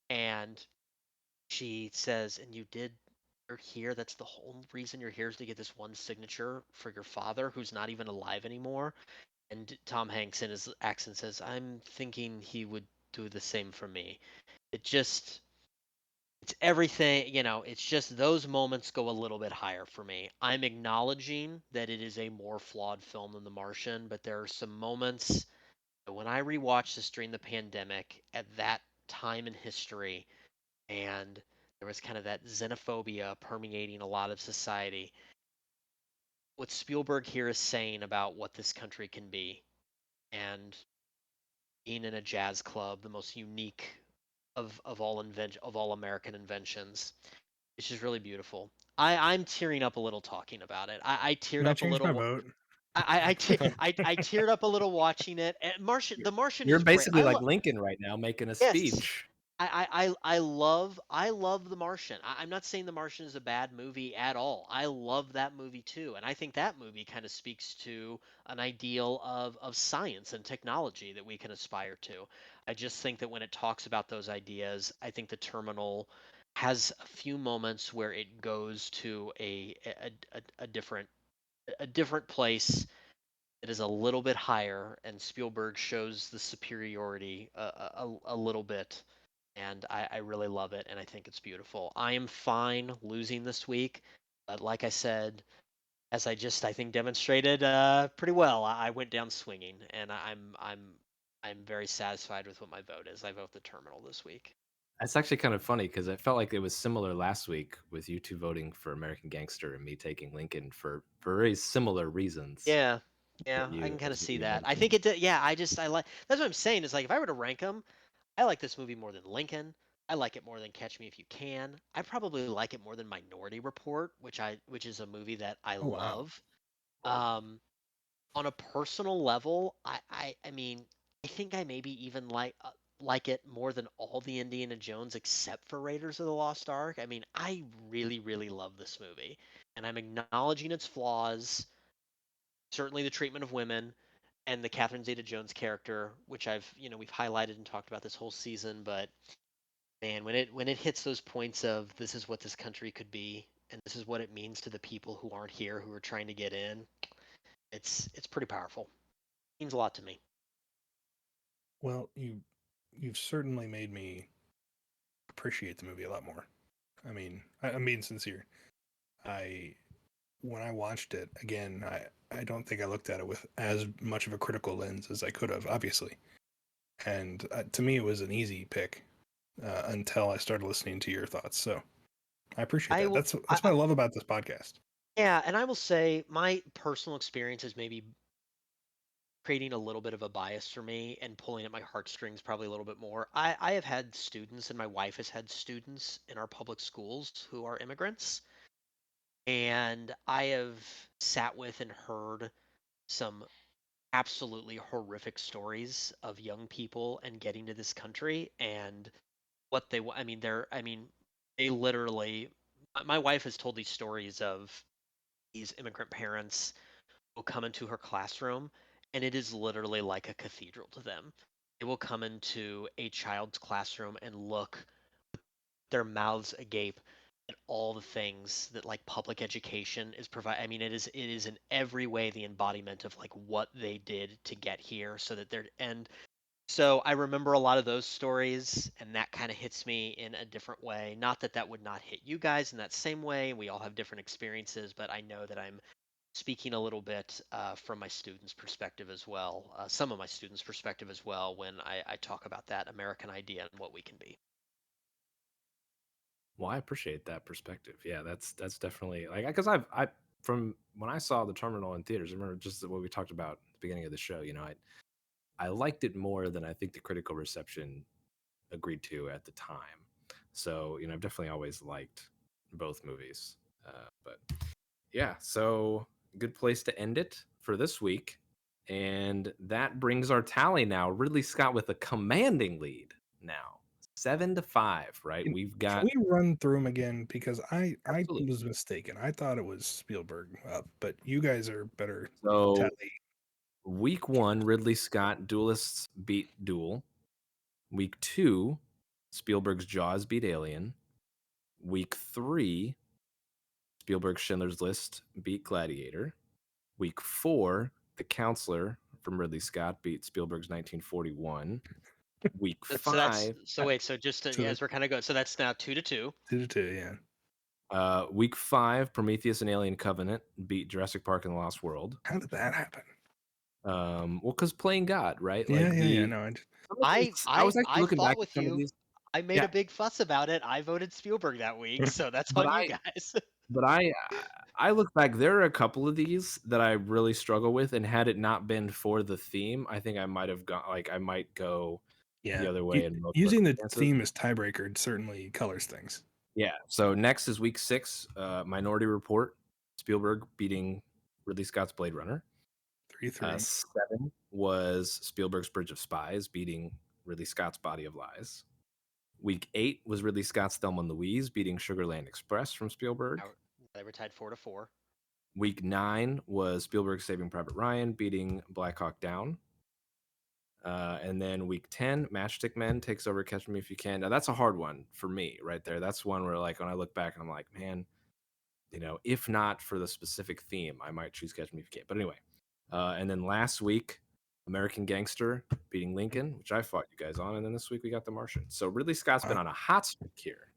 and she says, and you're here, that's the whole reason you're here, is to get this one signature for your father who's not even alive anymore. And Tom Hanks in his accent says, I'm thinking he would do the same for me. It just, it's everything, it's just those moments go a little bit higher for me. I'm acknowledging that it is a more flawed film than The Martian, but there are some moments that when I rewatched this during the pandemic at that time in history, and there was kind of that xenophobia permeating a lot of society, what Spielberg here is saying about what this country can be, and being in a jazz club, the most unique of all American inventions. It's just really beautiful. I'm tearing up a little talking about it. I teared Can I up a change my little. vote? I teared up a little watching it. And The Martian You're is great. basically like Lincoln right now making a Yes, speech. I love The Martian. I'm not saying The Martian is a bad movie at all. I love that movie too, and I think that movie kind of speaks to an ideal of science and technology that we can aspire to. I just think that when it talks about those ideas, I think The Terminal has a few moments where it goes to a different place that is a little bit higher, and Spielberg shows the superiority a little bit, and I really love it, and I think it's beautiful. I am fine losing this week, but like I said, as I think demonstrated pretty well, I went down swinging, and I'm very satisfied with what my vote is. I vote The Terminal this week. That's actually kind of funny because I felt like it was similar last week with you two voting for American Gangster and me taking Lincoln for very similar reasons Yeah, that yeah, I you can kind of as see you that. I mentioned. think it did. Yeah, I like. That's what I'm saying. Is like if I were to rank them, I like this movie more than Lincoln. I like it more than Catch Me If You Can. I probably like it more than Minority Report, which is a movie that I Oh wow. love. Um, on a personal level, I mean, I think I maybe even like it more than all the Indiana Jones except for Raiders of the Lost Ark. I mean, I really, really love this movie, and I'm acknowledging its flaws, certainly the treatment of women and the Catherine Zeta-Jones character, which we've highlighted and talked about this whole season. But man, when it hits those points of this is what this country could be, and this is what it means to the people who aren't here who are trying to get in, it's pretty powerful. It means a lot to me. Well, you've certainly made me appreciate the movie a lot more. I mean, I'm being sincere. I when I watched it again, I don't think I looked at it with as much of a critical lens as I could have, obviously. And to me, it was an easy pick until I started listening to your thoughts. So I appreciate I that. will. That's what I love about this podcast. Yeah, and I will say my personal experience is maybe creating a little bit of a bias for me and pulling at my heartstrings probably a little bit more. I have had students, and my wife has had students in our public schools who are immigrants, and I have sat with and heard some absolutely horrific stories of young people and getting to this country and what they I mean they literally my wife has told these stories of these immigrant parents will come into her classroom and it is literally like a cathedral to them. They will come into a child's classroom and look their mouths agape at all the things that like public education is provide. I mean, it is in every way the embodiment of like what they did to get here so that they're and so I remember a lot of those stories, and that kind of hits me in a different way. Not that that would not hit you guys in that same way. We all have different experiences, but I know that I'm speaking a little bit from my students' perspective as well, some of my students' perspective as well, when I talk about that American idea and what we can be. Well, I appreciate that perspective. Yeah, that's definitely like because I from when I saw the Terminal in theaters, I remember just what we talked about at the beginning of the show. I liked it more than I think the critical reception agreed to at the time. So I've definitely always liked both movies. But yeah, so good place to end it for this week. And that brings our tally now. Ridley Scott with a commanding lead now. 7-5, right? We've Can got we run through them again? Because I absolutely. was mistaken. I thought it was Spielberg up, but you guys are better So tally. week 1, Ridley Scott Duelists beat Duel. Week 2, Spielberg's Jaws beat Alien. Week 3, Spielberg's Schindler's List beat Gladiator. Week 4, The Counselor from Ridley Scott beat Spielberg's 1941. Week So that's 5, so wait. So just So as we're kind of going, so that's now 2-2. 2-2, yeah. week 5, Prometheus and Alien Covenant beat Jurassic Park and the Lost World. How did that happen? Well, because playing God, right? Yeah, Like yeah. No, some of these, I was actually I looking back fought at with some of you. these. I made Yeah, a big fuss about it. I voted Spielberg that week, so that's but on you I guys. but I look back. There are a couple of these that I really struggle with, and had it not been for the theme, I think I might have gone. Like I might go the yeah. other way in most Using the circumstances. theme as tiebreaker certainly colors things. Yeah. So next is week 6, Minority Report, Spielberg beating Ridley Scott's Blade Runner. 3-3. 7 was Spielberg's Bridge of Spies beating Ridley Scott's Body of Lies. Week 8 was Ridley Scott's Thelma and Louise beating Sugarland Express from Spielberg. They were tied 4-4. Week 9 was Spielberg's Saving Private Ryan beating Black Hawk Down. And then week 10, Matchstick Men takes over Catch Me If You Can. Now that's a hard one for me right there. That's one where like when I look back and I'm like, man, if not for the specific theme, I might choose Catch Me If You Can. But anyway, and then last week, American Gangster beating Lincoln, which I fought you guys on. And then this week we got The Martian. So Ridley Scott's been on a hot streak here.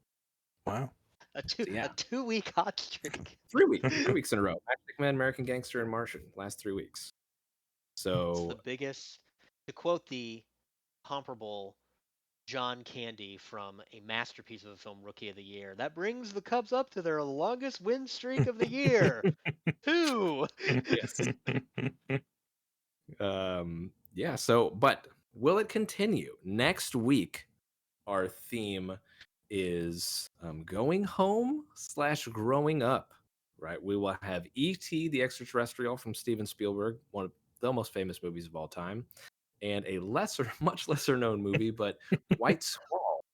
Wow. A Yeah. 2-week hot streak. 3 weeks. 3 weeks in a row. Matchstick Men, American Gangster, and Martian. Last 3 weeks. It's the So biggest. To quote the comparable John Candy from a masterpiece of a film, Rookie of the Year. That brings the Cubs up to their longest win streak of the year. 2. Yes. Yeah. So, but will it continue next week? Our theme is going home / growing up. Right. We will have E.T. the Extraterrestrial from Steven Spielberg, one of the most famous movies of all time, and a much lesser known movie, but White Squall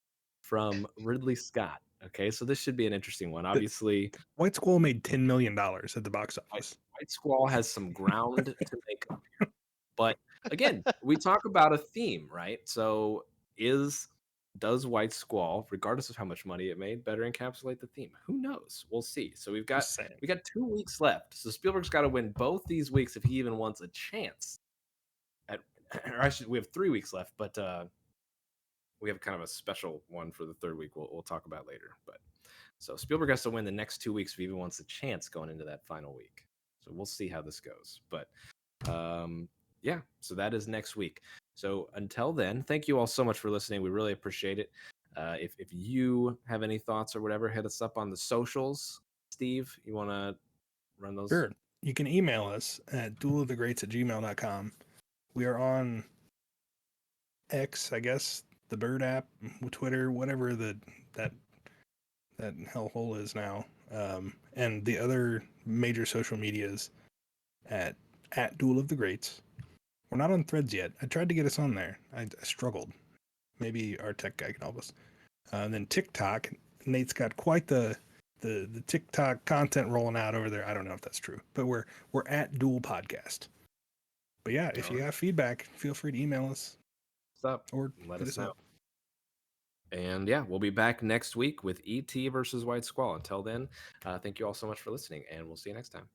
from Ridley Scott. Okay, so this should be an interesting one. Obviously, White Squall made $10 million at the box office. White Squall has some ground to make up here. But again, we talk about a theme, right? So does White Squall, regardless of how much money it made, better encapsulate the theme? Who knows? We'll see. So we got 2 weeks left. So Spielberg's got to win both these weeks if he even wants a chance. We have 3 weeks left, but we have kind of a special one for the third week. We'll talk about later. But so Spielberg has to win the next 2 weeks if he even wants a chance going into that final week. So we'll see how this goes. But yeah, so that is next week. So until then, thank you all so much for listening. We really appreciate it. If you have any thoughts or whatever, hit us up on the socials. Steve, you want to run those? Sure. You can email us at duelofthegreats@gmail.com. We are on X, I guess, the Bird app, Twitter, whatever that hellhole is now, and the other major social medias at Duel of the Greats. We're not on Threads yet. I tried to get us on there. I struggled. Maybe our tech guy can help us. Then TikTok. Nate's got quite the TikTok content rolling out over there. I don't know if that's true, but we're at Duel Podcast. But yeah, if you have feedback, feel free to email us. What's up? Or let us know. And yeah, we'll be back next week with E.T. versus White Squall. Until then, thank you all so much for listening, and we'll see you next time.